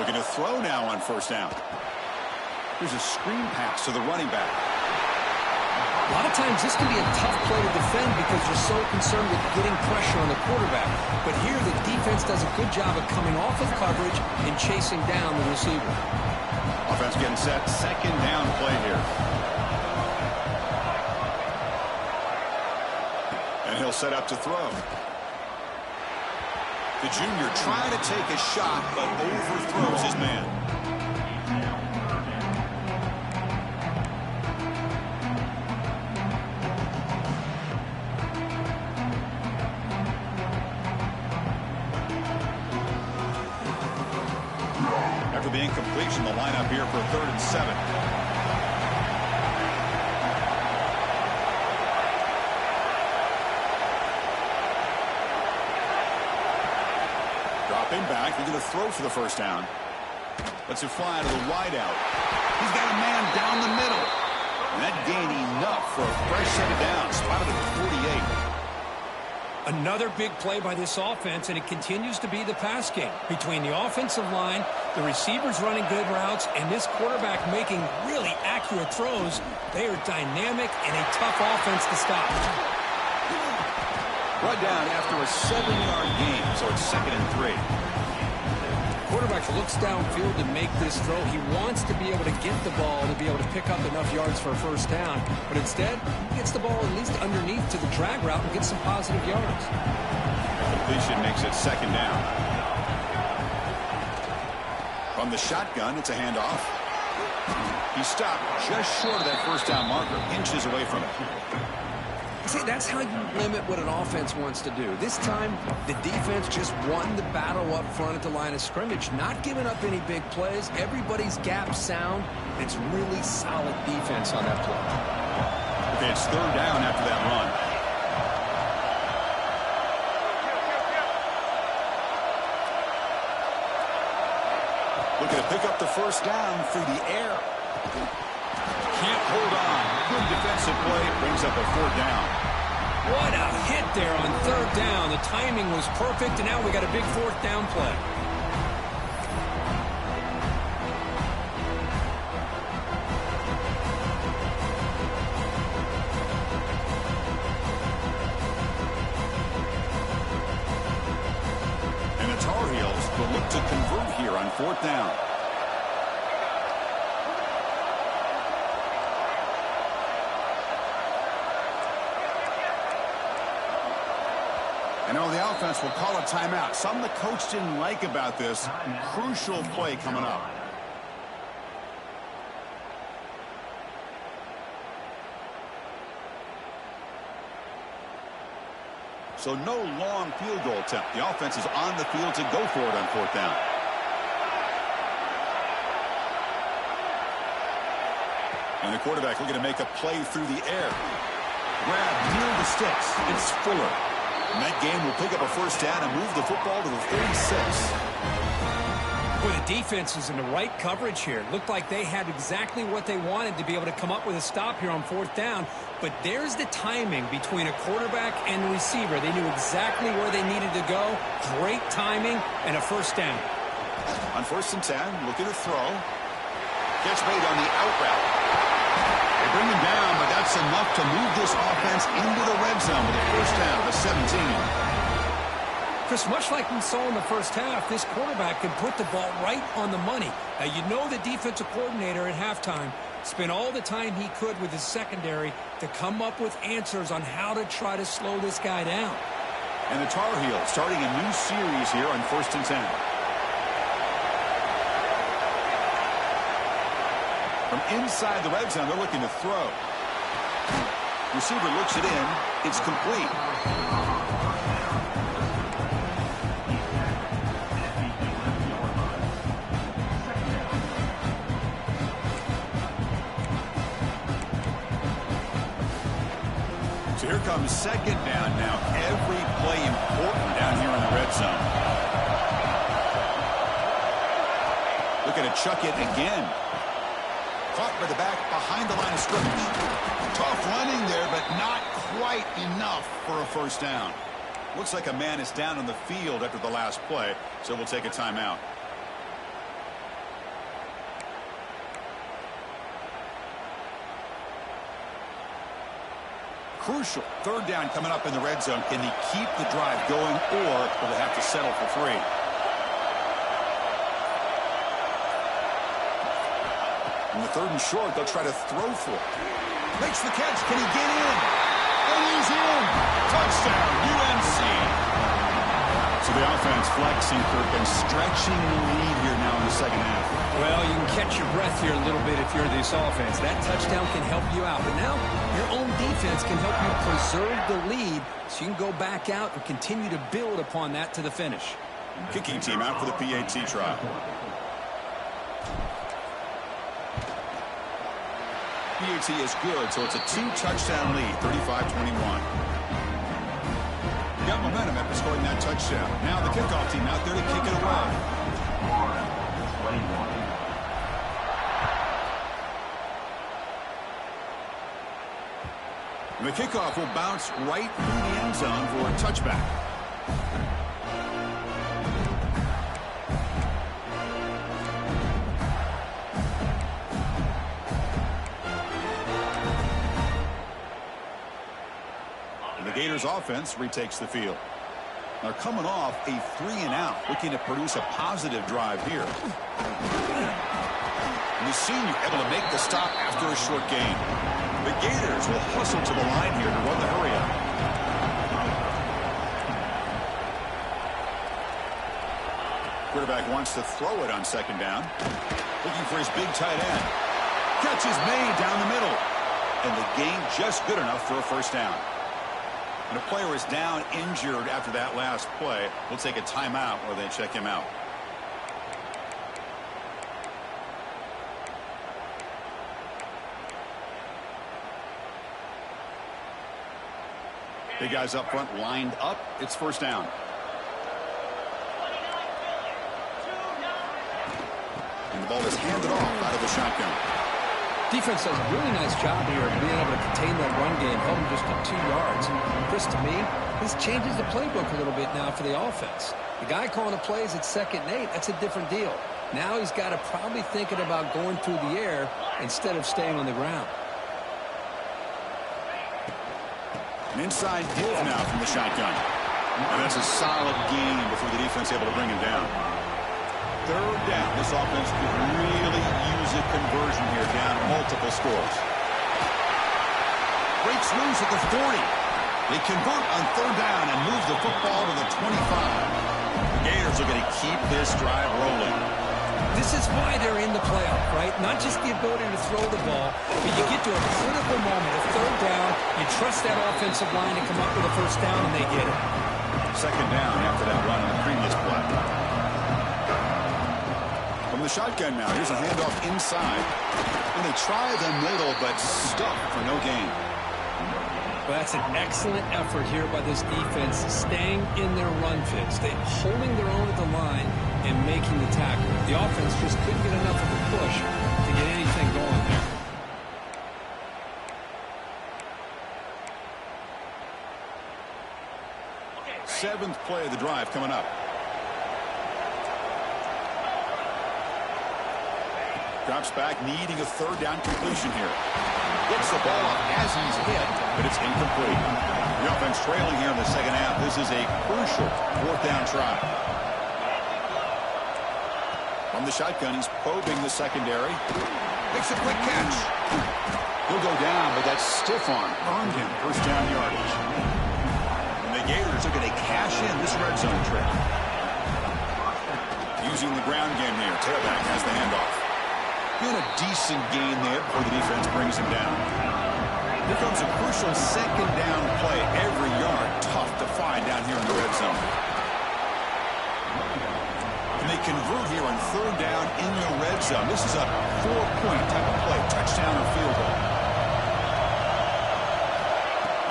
Looking to throw now on first down. Here's a screen pass to the running back. A lot of times this can be a tough play to defend because you're so concerned with getting pressure on the quarterback. But here the defense does a good job of coming off of coverage and chasing down the receiver. Offense getting set. Second down play here. And he'll set up to throw. The junior trying to take a shot, but overthrows his man. After the incompletion, the lineup here for 3rd and 7. Dropping back, they're going to throw for the first down. Lets it fly to the wideout. He's got a man down the middle. And that gained enough for a fresh set of downs. Spotted at the 48. Another big play by this offense, and it continues to be the pass game. Between the offensive line, the receivers running good routes, and this quarterback making really accurate throws, they are dynamic and a tough offense to stop. Brought down after a 7-yard gain, so it's 2nd and 3. Quarterback looks downfield to make this throw. He wants to be able to get the ball to be able to pick up enough yards for a first down. But instead, he gets the ball at least underneath to the drag route and gets some positive yards. Completion makes it 2nd down. From the shotgun, it's a handoff. He stopped just short of that first down marker, inches away from it. See, that's how you limit what an offense wants to do. This time, the defense just won the battle up front at the line of scrimmage, not giving up any big plays. Everybody's gap sound. It's really solid defense on that play. Okay, it's 3rd down after that run. Looking to pick up the first down through the air. Can't hold on. Good defensive play. Brings up a 4th down. What a hit there on 3rd down. The timing was perfect, and now we got a big 4th down play. And the Tar Heels will look to convert here on 4th down. I know the offense will call a timeout. Something the coach didn't like about this. Crucial play coming up. So no long field goal attempt. The offense is on the field to go for it on 4th down. And the quarterback looking to make a play through the air. Grab near the sticks. It's Fuller. And that game will pick up a first down and move the football to the 36. Boy, the defense is in the right coverage here. Looked like they had exactly what they wanted to be able to come up with a stop here on 4th down. But there's the timing between a quarterback and the receiver. They knew exactly where they needed to go. Great timing and a first down. On 1st and 10, looking to throw. Catch made on the out route. They bring him down, but that's enough to move this offense into the red zone with a first down to 17. Chris, much like we saw in the first half, this quarterback can put the ball right on the money. Now, you know the defensive coordinator at halftime spent all the time he could with his secondary to come up with answers on how to try to slow this guy down. And the Tar Heels starting a new series here on 1st and 10. From inside the red zone, they're looking to throw. Receiver looks it in. It's complete. So here comes 2nd down now. Every play important down here in the red zone. Looking to chuck it again. Caught by the back behind the line of scrimmage. Tough running there, but not quite enough for a first down. Looks like a man is down on the field after the last play, so we'll take a timeout. Crucial. Third down coming up in the red zone. Can he keep the drive going, or will they have to settle for 3? In the 3rd and short, they'll try to throw for it. Makes the catch. Can he get in? And he's in. Touchdown, UNC. So the offense flexing, Kirk, and stretching the lead here now in the second half. Well, you can catch your breath here a little bit if you're this offense. That touchdown can help you out. But now your own defense can help you preserve the lead so you can go back out and continue to build upon that to the finish. Kicking team out for the PAT try. PAT is good, so it's a 2-touchdown lead, 35-21. Got momentum after scoring that touchdown. Now the kickoff team out there to kick it away. And the kickoff will bounce right through the end zone for a touchback. Gators offense retakes the field. They're coming off a 3-and-out, looking to produce a positive drive here. And the senior able to make the stop after a short gain. The Gators will hustle to the line here to run the hurry-up. Quarterback wants to throw it on 2nd down. Looking for his big tight end. Catch is made down the middle. And the gain just good enough for a 1st down. And a player is down injured after that last play. We'll take a timeout while they check him out. Big guys up front lined up. It's 1st down. And the ball is handed off out of the shotgun. Defense does a really nice job here of being able to contain that run game, held him just to 2 yards. Chris, to me, this changes the playbook a little bit now for the offense. The guy calling the plays at 2nd and 8, that's a different deal. Now he's got to probably thinking about going through the air instead of staying on the ground. An inside give now from the shotgun. And that's a solid gain before the defense able to bring him down. 3rd down. This offense could really use a conversion here, down multiple scores. Breaks loose at the 40. They convert on 3rd down and move the football to the 25. The Gators are going to keep this drive rolling. This is why they're in the playoff, right? Not just the ability to throw the ball, but you get to a critical moment, a 3rd down, you trust that offensive line to come up with a 1st down, and they get it. 2nd down after that run on the previous play. From the shotgun now, here's a handoff inside. And they try the middle, but stuck for no gain. Well, that's an excellent effort here by this defense, staying in their run fix. They're holding their own at the line and making the tackle. The offense just couldn't get enough of a push to get anything going there. Seventh play of the drive coming up. Drops back, needing a 3rd down completion here. Gets the ball up as he's hit, but it's incomplete. The offense trailing here in the 2nd half. This is a crucial 4th down try. From the shotgun, he's probing the secondary. Makes a quick catch. He'll go down, but that's stiff arm. Earned him 1st down yardage. And the Gators are going to cash in this red zone trip. Using the ground game here. Tailback has the handoff. Doing a decent gain there before the defense brings him down. Here comes a crucial 2nd down play. Every yard tough to find down here in the red zone. And they convert here on 3rd down in the red zone. This is a 4-point type of play, touchdown or field goal.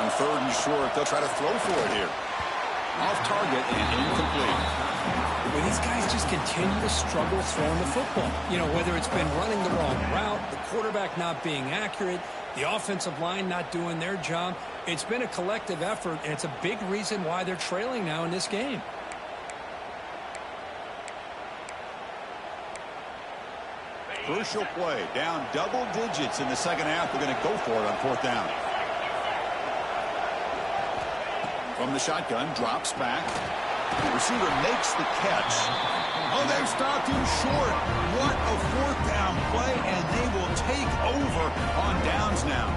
On 3rd and short, they'll try to throw for it here. Off target and incomplete. Well, these guys just continue to struggle throwing the football. You know, whether it's been running the wrong route, the quarterback not being accurate, the offensive line not doing their job. It's been a collective effort, and it's a big reason why they're trailing now in this game. Crucial play. Down double digits in the 2nd half. They're going to go for it on 4th down. From the shotgun, drops back. The receiver makes the catch. Oh, they've stopped him short. What a fourth down play, and they will take over on downs now.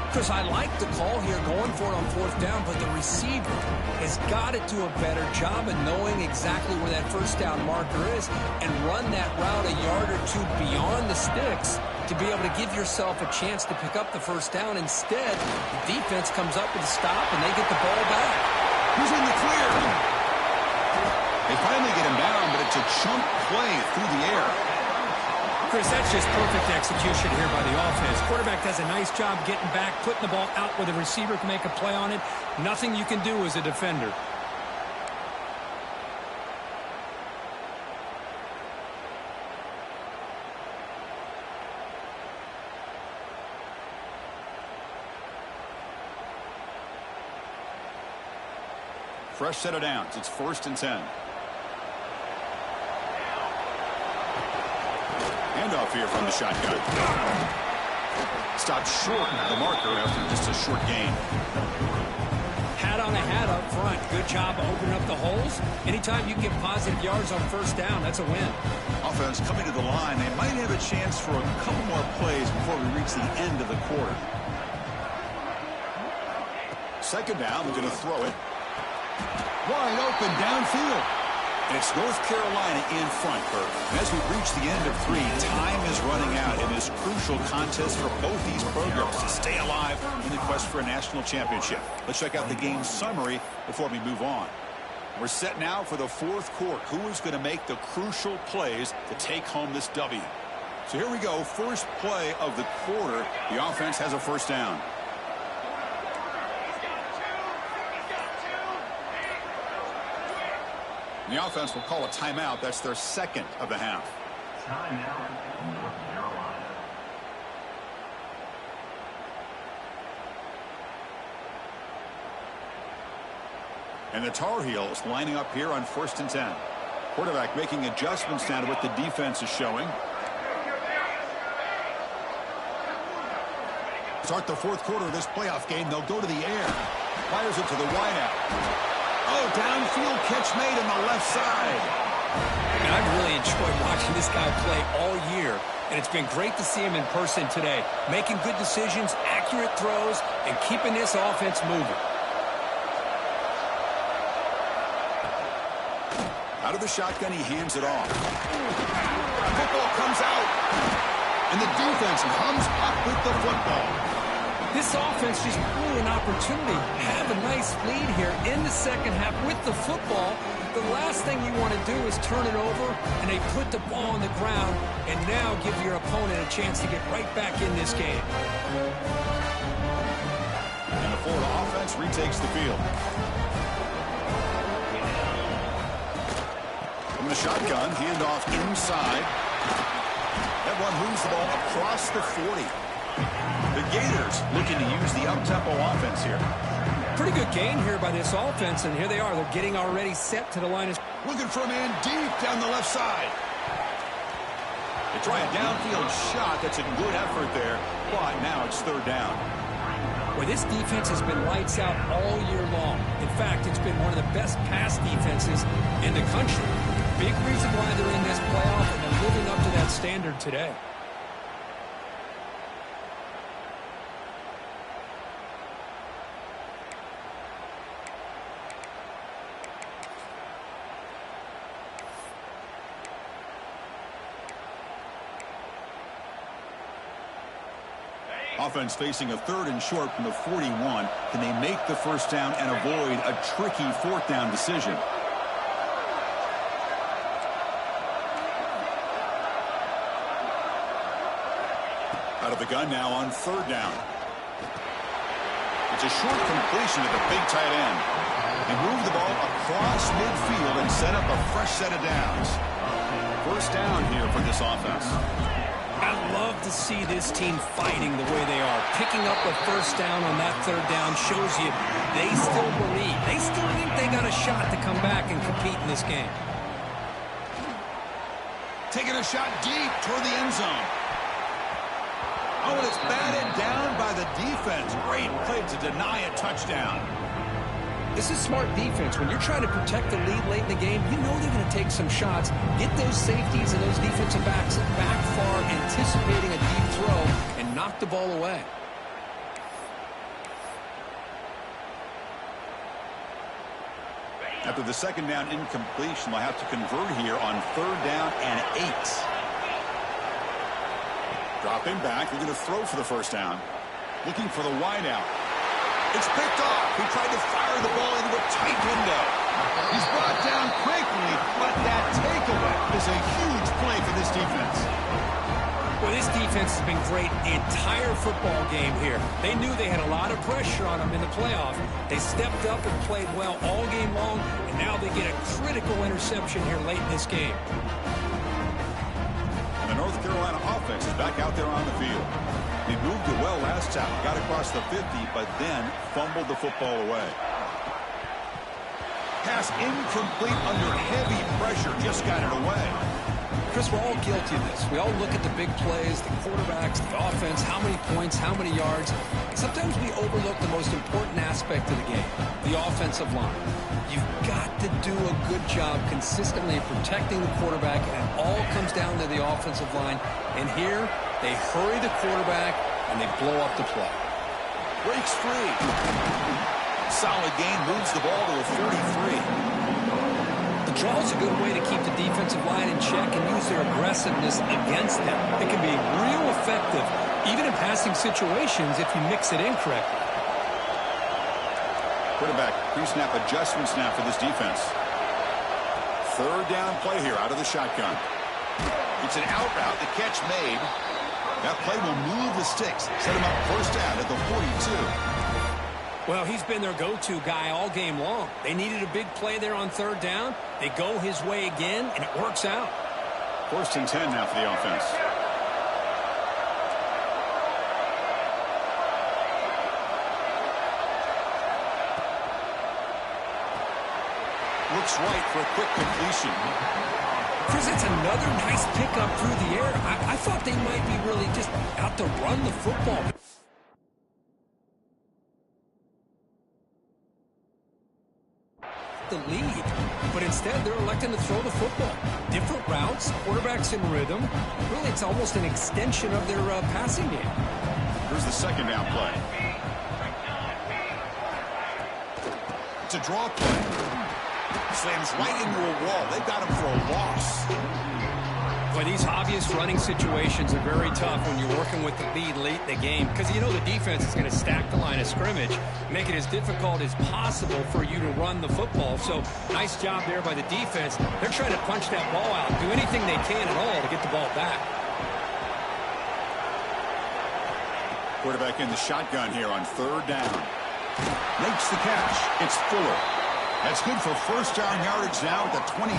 Chris, I like the call here going for it on fourth down, but the receiver has got to do a better job of knowing exactly where that first down marker is and run that route a yard or two beyond the sticks to be able to give yourself a chance to pick up the first down. Instead, the defense comes up with a stop, and they get the ball back. Who's in the clear? They finally get him down, but it's a chunk play through the air. Chris, that's just perfect execution here by the offense. Quarterback does a nice job getting back, putting the ball out where the receiver can make a play on it. Nothing you can do as a defender. Fresh set of downs. It's 1st and 10. Handoff here from the shotgun. Stopped short of the marker after just a short gain. Hat on a hat up front. Good job of opening up the holes. Anytime you get positive yards on first down, that's a win. Offense coming to the line. They might have a chance for a couple more plays before we reach the end of the quarter. Second down, we're going to throw it. Wide open downfield. And it's North Carolina in front, Bert. And as we reach the end of 3, time is running out in this crucial contest for both these programs to stay alive in the quest for a national championship. Let's check out the game summary before we move on. We're set now for the fourth quarter. Who is going to make the crucial plays to take home this W? So here we go. First play of the quarter. The offense has a first down. The offense will call a timeout. That's their second of the half. Timeout, North Carolina. And the Tar Heels lining up here on 1st and 10. Quarterback making adjustments now to what the defense is showing. Start the fourth quarter of this playoff game. They'll go to the air. Fires it to the wideout. Oh, downfield catch made on the left side. And I've really enjoyed watching this guy play all year, and it's been great to see him in person today, making good decisions, accurate throws, and keeping this offense moving. Out of the shotgun, he hands it off. Football comes out, and the defense comes up with the football. This offense just blew an opportunity. Have a nice lead here in the second half with the football. The last thing you want to do is turn it over, and they put the ball on the ground and now give your opponent a chance to get right back in this game. And the Florida offense retakes the field. From the shotgun, handoff inside. That one moves the ball across the 40. The Gators looking to use the up-tempo offense here. Pretty good gain here by this offense, and here they are. They're getting already set to the line. Looking for a man deep down the left side. They try a downfield shot. That's a good effort there, but now it's third down. Well, this defense has been lights out all year long. In fact, it's been one of the best pass defenses in the country. Big reason why they're in this playoff, and they're living up to that standard today. Offense facing a 3rd and short from the 41. Can they make the first down and avoid a tricky 4th down decision? Out of the gun now on 3rd down. It's a short completion to the big tight end. They move the ball across midfield and set up a fresh set of downs. First down here for this offense. I love to see this team fighting the way they are. Picking up a first down on that 3rd down shows you they still believe. They still think they got a shot to come back and compete in this game. Taking a shot deep toward the end zone. Oh, and it's batted down by the defense. Great play to deny a touchdown. This is smart defense. When you're trying to protect the lead late in the game, you know they're going to take some shots, get those safeties and those defensive backs back far, anticipating a deep throw, and knock the ball away. After the second down incompletion, they'll have to convert here on 3rd down and 8. Dropping back. They're going to throw for the first down. Looking for the wideout. It's picked off. He tried to fire the ball into a tight window. He's brought down quickly, but that takeaway is a huge play for this defense. Well, this defense has been great the entire football game here. They knew they had a lot of pressure on them in the playoff. They stepped up and played well all game long, and now they get a critical interception here late in this game. And the North Carolina offense is back out there on the field. They moved it well last time, got across the 50, but then fumbled the football away. Pass incomplete under heavy pressure, just got it away. Chris, we're all guilty of this. We all look at the big plays, the quarterbacks, the offense, how many points, how many yards. Sometimes we overlook the most important aspect of the game, the offensive line. You've got to do a good job consistently protecting the quarterback, and it all comes down to the offensive line. And here, they hurry the quarterback, and they blow up the play. Breaks free. Solid gain, moves the ball to a 43. The draw is a good way to keep the defensive line in check and use their aggressiveness against them. It can be real effective, even in passing situations, if you mix it in correctly. Quarterback pre-snap adjustment snap for this defense. 3rd down play here out of the shotgun. It's an out route. The catch made. That play will move the sticks. Set him up first down at the 42. Well, he's been their go-to guy all game long. They needed a big play there on 3rd down. They go his way again, and it works out. 1st and 10 now for the offense. Looks right for a quick completion. Chris, it's another nice pickup through the air. I thought they might be really just out to run the football. The lead, but instead they're electing to throw the football. Different routes, quarterbacks in rhythm. Really, it's almost an extension of their passing game. Here's the 2nd down play. It's a draw play. Slams right into a wall. They've got him for a loss. Boy, these obvious running situations are very tough when you're working with the lead late in the game, because you know the defense is going to stack the line of scrimmage, make it as difficult as possible for you to run the football. So nice job there by the defense. They're trying to punch that ball out, do anything they can at all to get the ball back. Quarterback in the shotgun here on 3rd down. Makes the catch. It's Fuller. That's good for first down yardage now at the 26.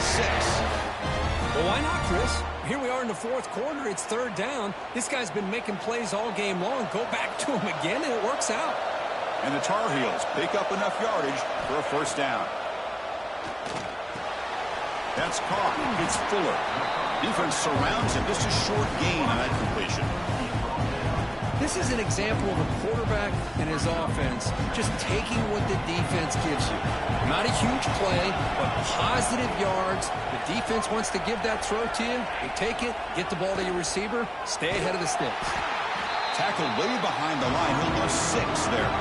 Well, why not, Chris? Here we are in the 4th quarter. It's 3rd down. This guy's been making plays all game long. Go back to him again, and it works out. And the Tar Heels pick up enough yardage for a first down. That's caught. It's Fuller. Defense surrounds him. Just a short gain on that completion. This is an example of a quarterback and his offense just taking what the defense gives you. Not a huge play, but positive yards. The defense wants to give that throw to you. You take it, get the ball to your receiver, stay ahead of the sticks. Tackled way behind the line. He'll lose 6 there.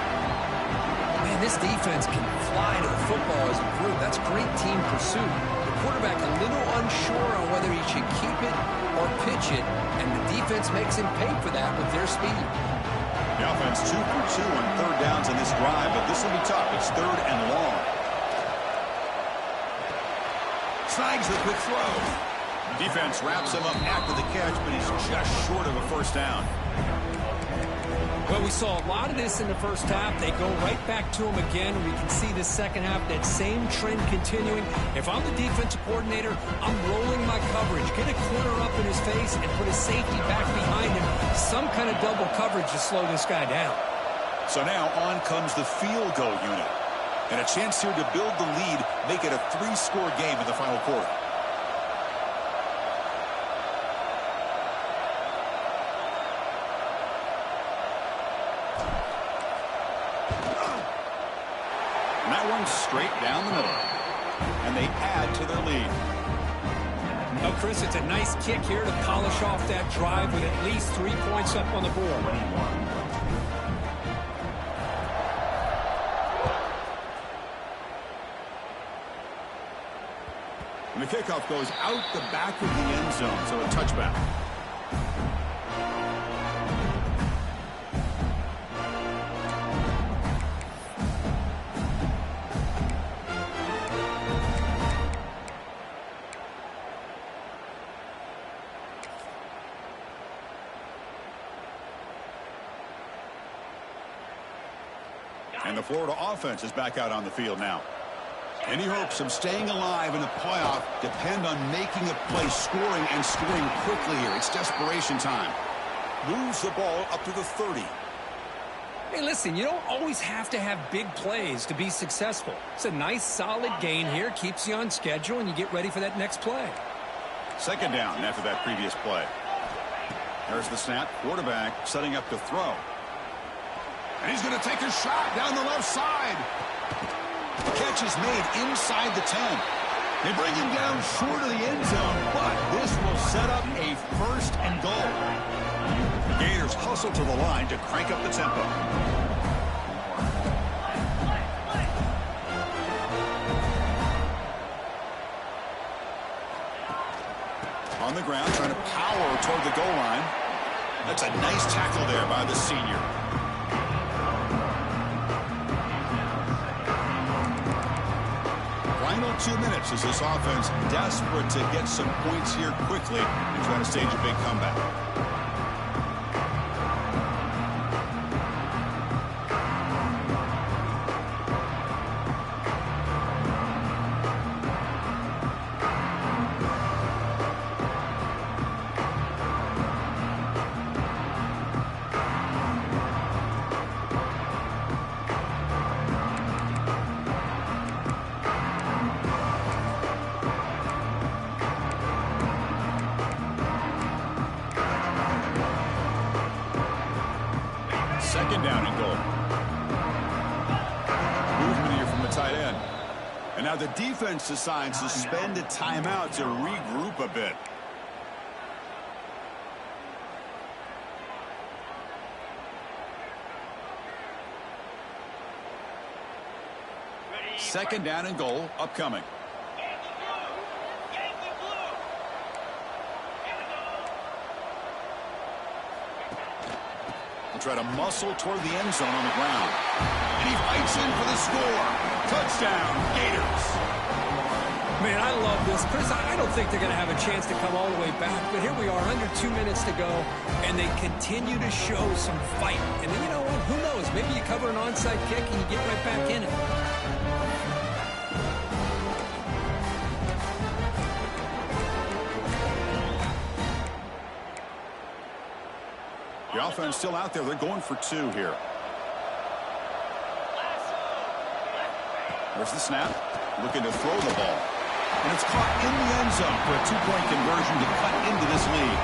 Man, this defense can fly to the football as a group. That's great team pursuit. The quarterback a little unsure on whether he should keep it or pitch it, and the defense makes him pay for that with their speed. The offense 2 for 2 on 3rd downs in this drive, but this will be tough. It's 3rd and long. Snags the quick throw. Defense wraps him up after the catch, but he's just short of a first down. Well, we saw a lot of this in the first half. They go right back to him again. We can see the second half, that same trend continuing. If I'm the defensive coordinator, I'm rolling my coverage. Get a corner up in his face and put his safety back behind him. Some kind of double coverage to slow this guy down. So now on comes the field goal unit. And a chance here to build the lead, make it a 3-score game in the final quarter. that one straight down the middle. And they add to their lead. Oh, Chris, it's a nice kick here to polish off that drive with at least 3 points up on the board. And the kickoff goes out the back of the end zone, so a touchback. And the Florida offense is back out on the field now. Any hopes of staying alive in the playoff depend on making a play, scoring, and scoring quickly here. It's desperation time. Moves the ball up to the 30. Hey, listen, you don't always have to have big plays to be successful. It's a nice, solid gain here. Keeps you on schedule, and you get ready for that next play. Second down after that previous play. There's the snap. Quarterback setting up to throw. And he's going to take a shot down the left side. The catch is made inside the 10. They bring him down short of the end zone, but this will set up a first and goal. Gators hustle to the line to crank up the tempo. On the ground, trying to power toward the goal line. That's a nice tackle there by the senior. Final 2 minutes as this offense desperate to get some points here quickly and try to stage a big comeback. Second down and goal. Movement here from the tight end. And now the defense decides to spend a timeout to regroup a bit. Second down and goal upcoming. Try to muscle toward the end zone on the ground. And he fights in for the score. Touchdown, Gators. Man, I love this. Chris, I don't think they're going to have a chance to come all the way back, but here we are, under 2 minutes to go, and they continue to show some fight. And then, you know what? Who knows? Maybe you cover an onside kick and you get right back in it. The offense still out there. They're going for 2 here. There's the snap. Looking to throw the ball. And it's caught in the end zone for a 2-point conversion to cut into this lead.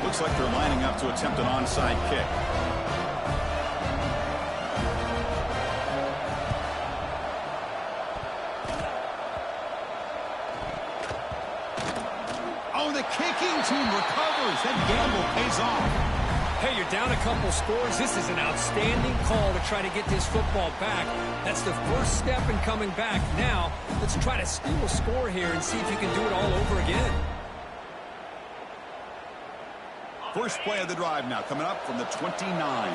Looks like they're lining up to attempt an onside kick. Oh, the kicking team recovers. That gamble pays off. Hey, you're down a couple scores. This is an outstanding call to try to get this football back. That's the first step in coming back. Now, let's try to steal a score here and see if you can do it all over again. First play of the drive now coming up from the 29.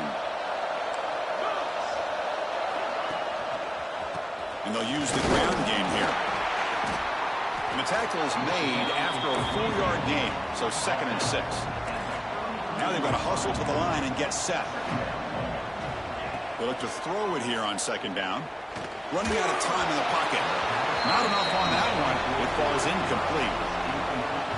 And they'll use the ground game here. And the tackle is made after a 4-yard gain, so 2nd and 6. Now they've got to hustle to the line and get set. They look to throw it here on 2nd down. Running out of time in the pocket. Not enough on that one. It falls incomplete.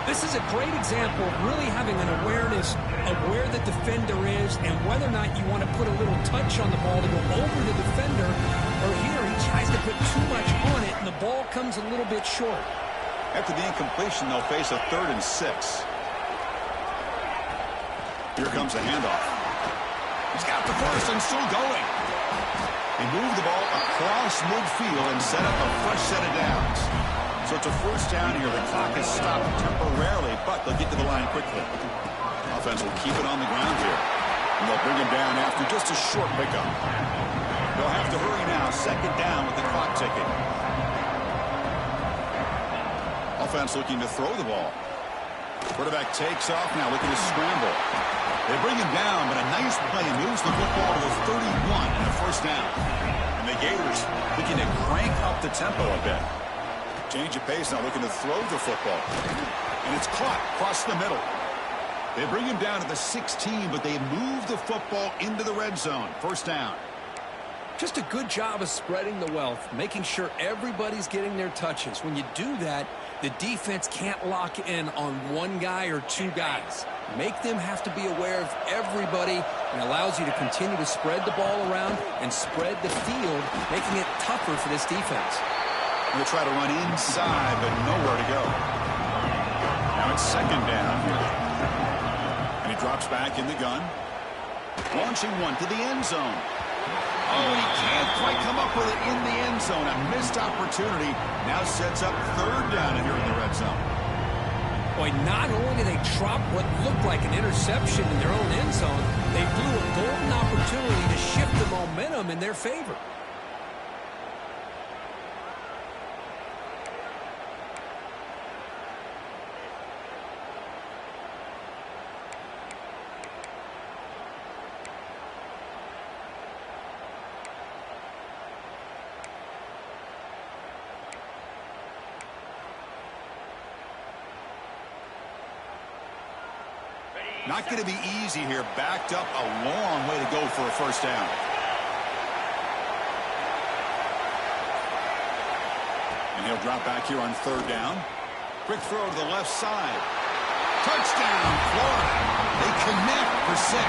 This is a great example of really having an awareness of where the defender is and whether or not you want to put a little touch on the ball to go over the defender, or here he tries to put too much on it and the ball comes a little bit short. After the incompletion, they'll face a 3rd and 6. Here comes the handoff. He's got the first and still going. They move the ball across midfield and set up a fresh set of downs. So it's a first down here. The clock is stopped temporarily, but they'll get to the line quickly. Offense will keep it on the ground here. And they'll bring him down after just a short pickup. They'll have to hurry now. Second down with the clock ticking. Offense looking to throw the ball. Quarterback takes off now, looking to scramble. They bring him down, but a nice play moves the football to the 31 and a first down. And the Gators looking to crank up the tempo a bit. Change of pace now, looking to throw the football. And it's caught across the middle. They bring him down to the 16, but they move the football into the red zone. First down. Just a good job of spreading the wealth, making sure everybody's getting their touches. When you do that, the defense can't lock in on one guy or two guys. Make them have to be aware of everybody, and allows you to continue to spread the ball around and spread the field, making it tougher for this defense. We'll try to run inside, but nowhere to go. Now it's second down here. And he drops back in the gun. Launching one to the end zone. Oh, he can't quite come up with it in the end zone. A missed opportunity now sets up third down here in the red zone. Boy, not only did they drop what looked like an interception in their own end zone, they blew a golden opportunity to shift the momentum in their favor. Not going to be easy here. Backed up a long way to go for a first down. And he'll drop back here on third down. Quick throw to the left side. Touchdown, Florida. They connect for 6.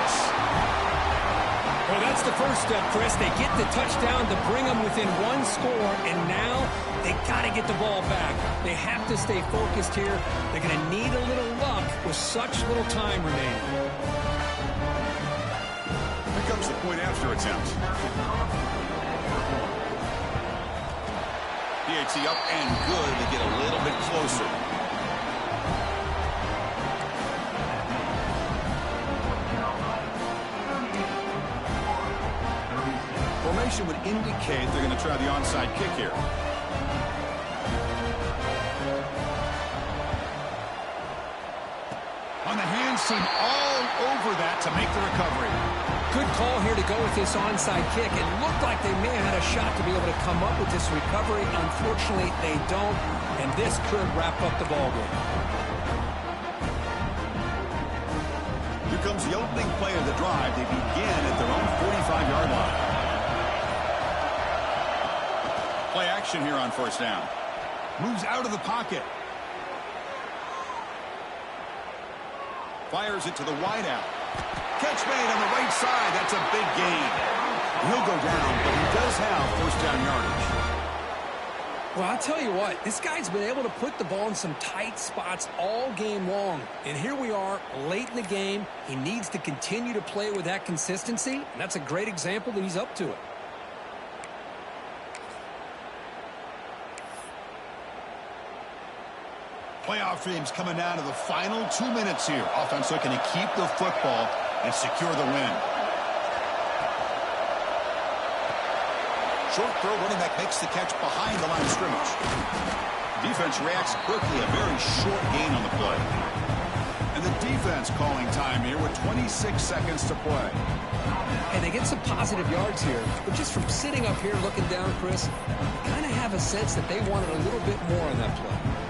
Well, that's the first step, Chris. They get the touchdown to bring them within one score, and now they got to get the ball back. They have to stay focused here. They're going to need a little luck with such little time remaining. Here comes the point after attempt. PAT up and good to get a little bit closer. Formation would indicate they're going to try the onside kick here. On the hands team all over that to make the recovery. Good call here to go with this onside kick. It looked like they may have had a shot to be able to come up with this recovery. Unfortunately, they don't, and this could wrap up the ball game. Here comes the opening play of the drive. They begin at their own 45-yard line. Play action here on first down. Moves out of the pocket. Fires it to the wideout. Catch made on the right side. That's a big gain. He'll go down, but he does have first down yardage. Well, I'll tell you what, this guy's been able to put the ball in some tight spots all game long. And here we are, late in the game. He needs to continue to play with that consistency, and that's a great example that he's up to it. Playoff dreams coming down to the final 2 minutes here. Offense looking to keep the football and secure the win. Short throw, running back makes the catch behind the line of scrimmage. Defense reacts quickly, a very short gain on the play. And the defense calling time here with 26 seconds to play. And they get some positive yards here, but just from sitting up here looking down, Chris, I kind of have a sense that they wanted a little bit more on that play.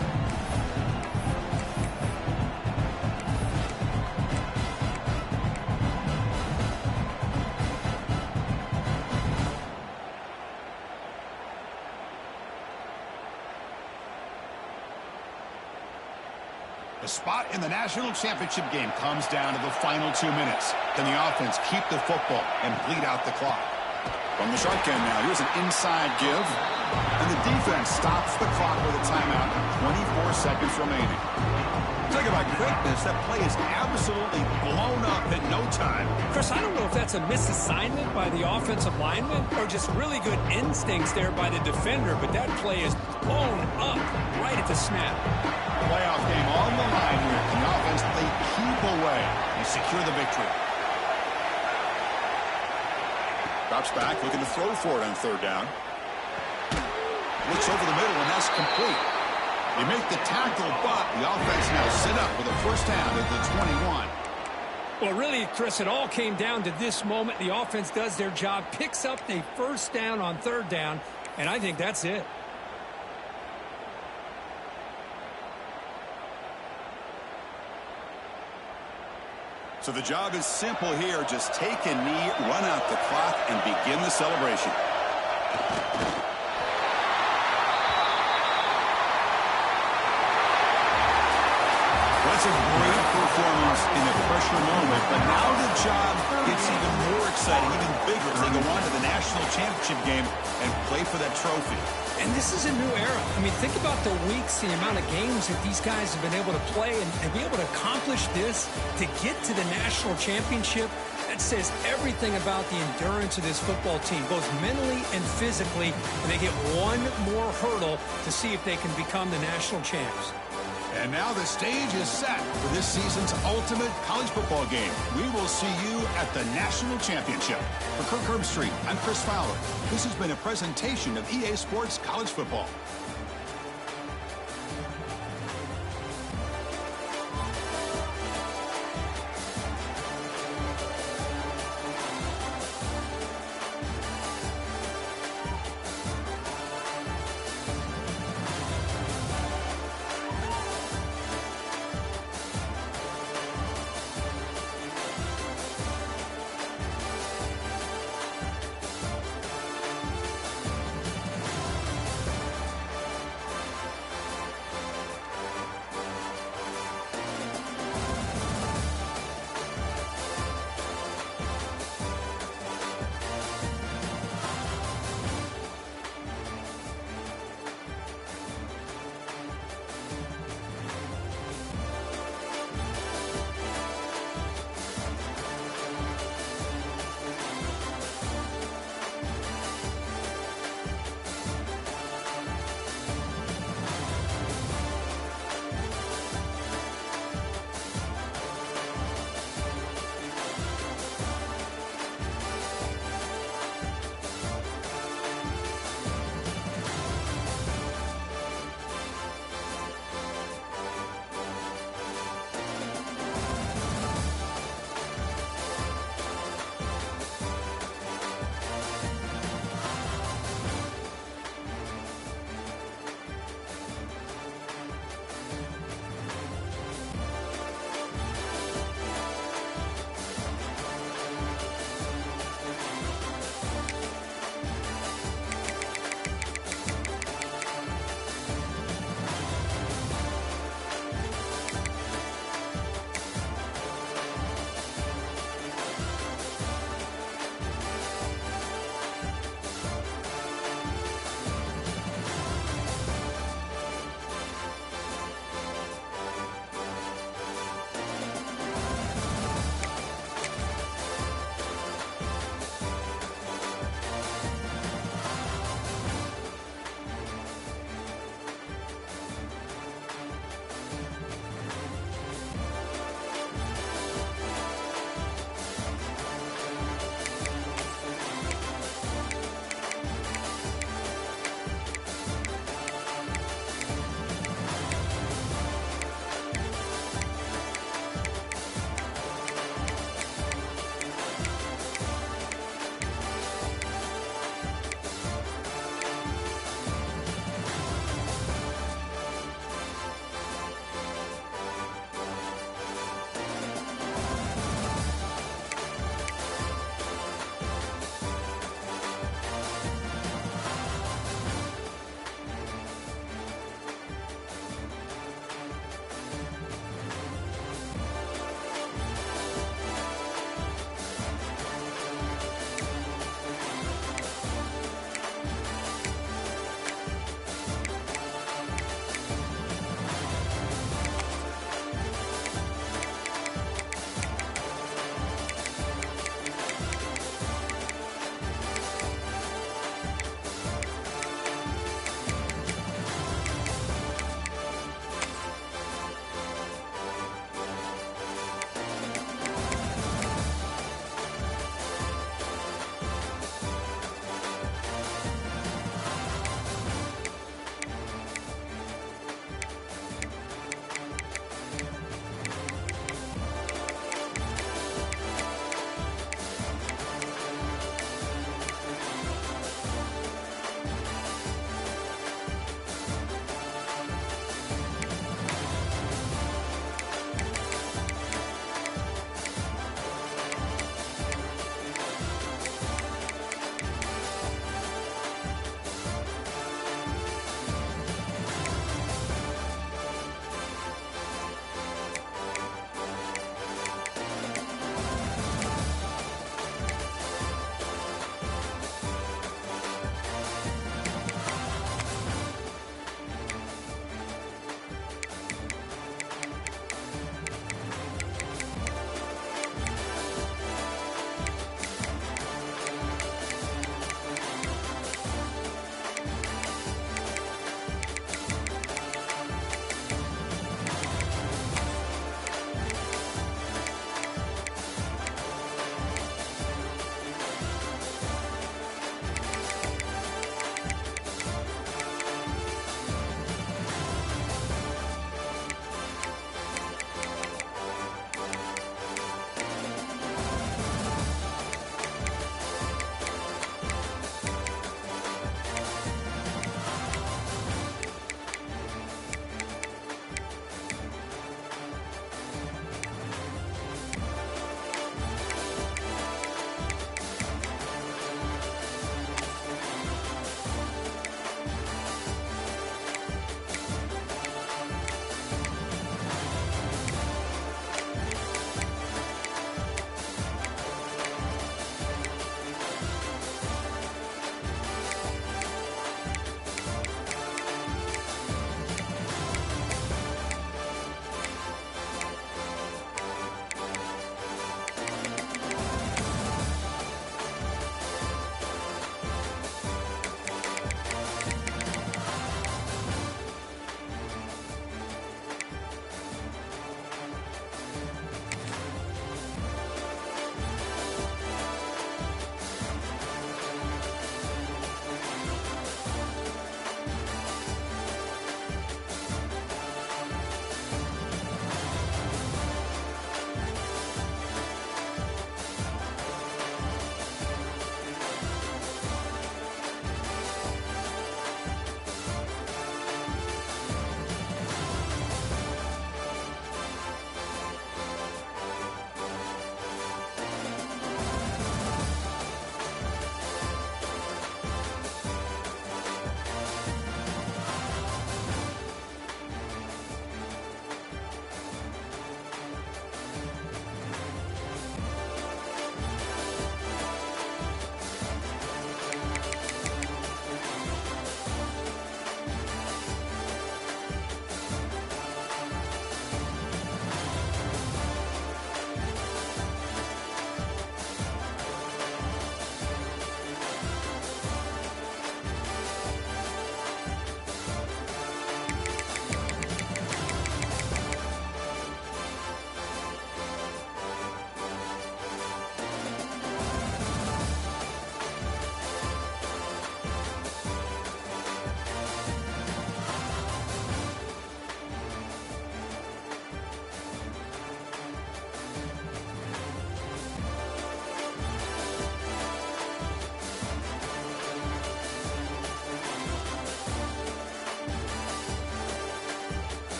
The spot in the national championship game comes down to the final 2 minutes. Can the offense keep the football and bleed out the clock? From the shotgun now, here's an inside give. And the defense stops the clock with a timeout. 24 seconds remaining. Talk about quickness. That play is absolutely blown up in no time. Chris, I don't know if that's a misassignment by the offensive lineman or just really good instincts there by the defender, but that play is blown up right at the snap. Playoff game on the line here. The offense, they keep away and secure the victory. Drops back, looking to throw for it on third down. Looks over the middle, and that's complete. They make the tackle, but the offense now set up with a first down at the 21. Well, really, Chris, it all came down to this moment. The offense does their job, picks up the first down on third down, and I think that's it. So the job is simple here. Just take a knee, run out the clock, and begin the celebration. That's a great performance in a pressure moment, but now the job gets even more exciting, even bigger as they go on to the national championship game and play for that trophy. And this is a new era. I mean, think about the weeks, the amount of games that these guys have been able to play and be able to accomplish this, to get to the national championship. That says everything about the endurance of this football team, both mentally and physically, and they get one more hurdle to see if they can become the national champs. And now the stage is set for this season's ultimate college football game. We will see you at the national championship. For Kirk Herbstreit, I'm Chris Fowler. This has been a presentation of EA Sports College Football.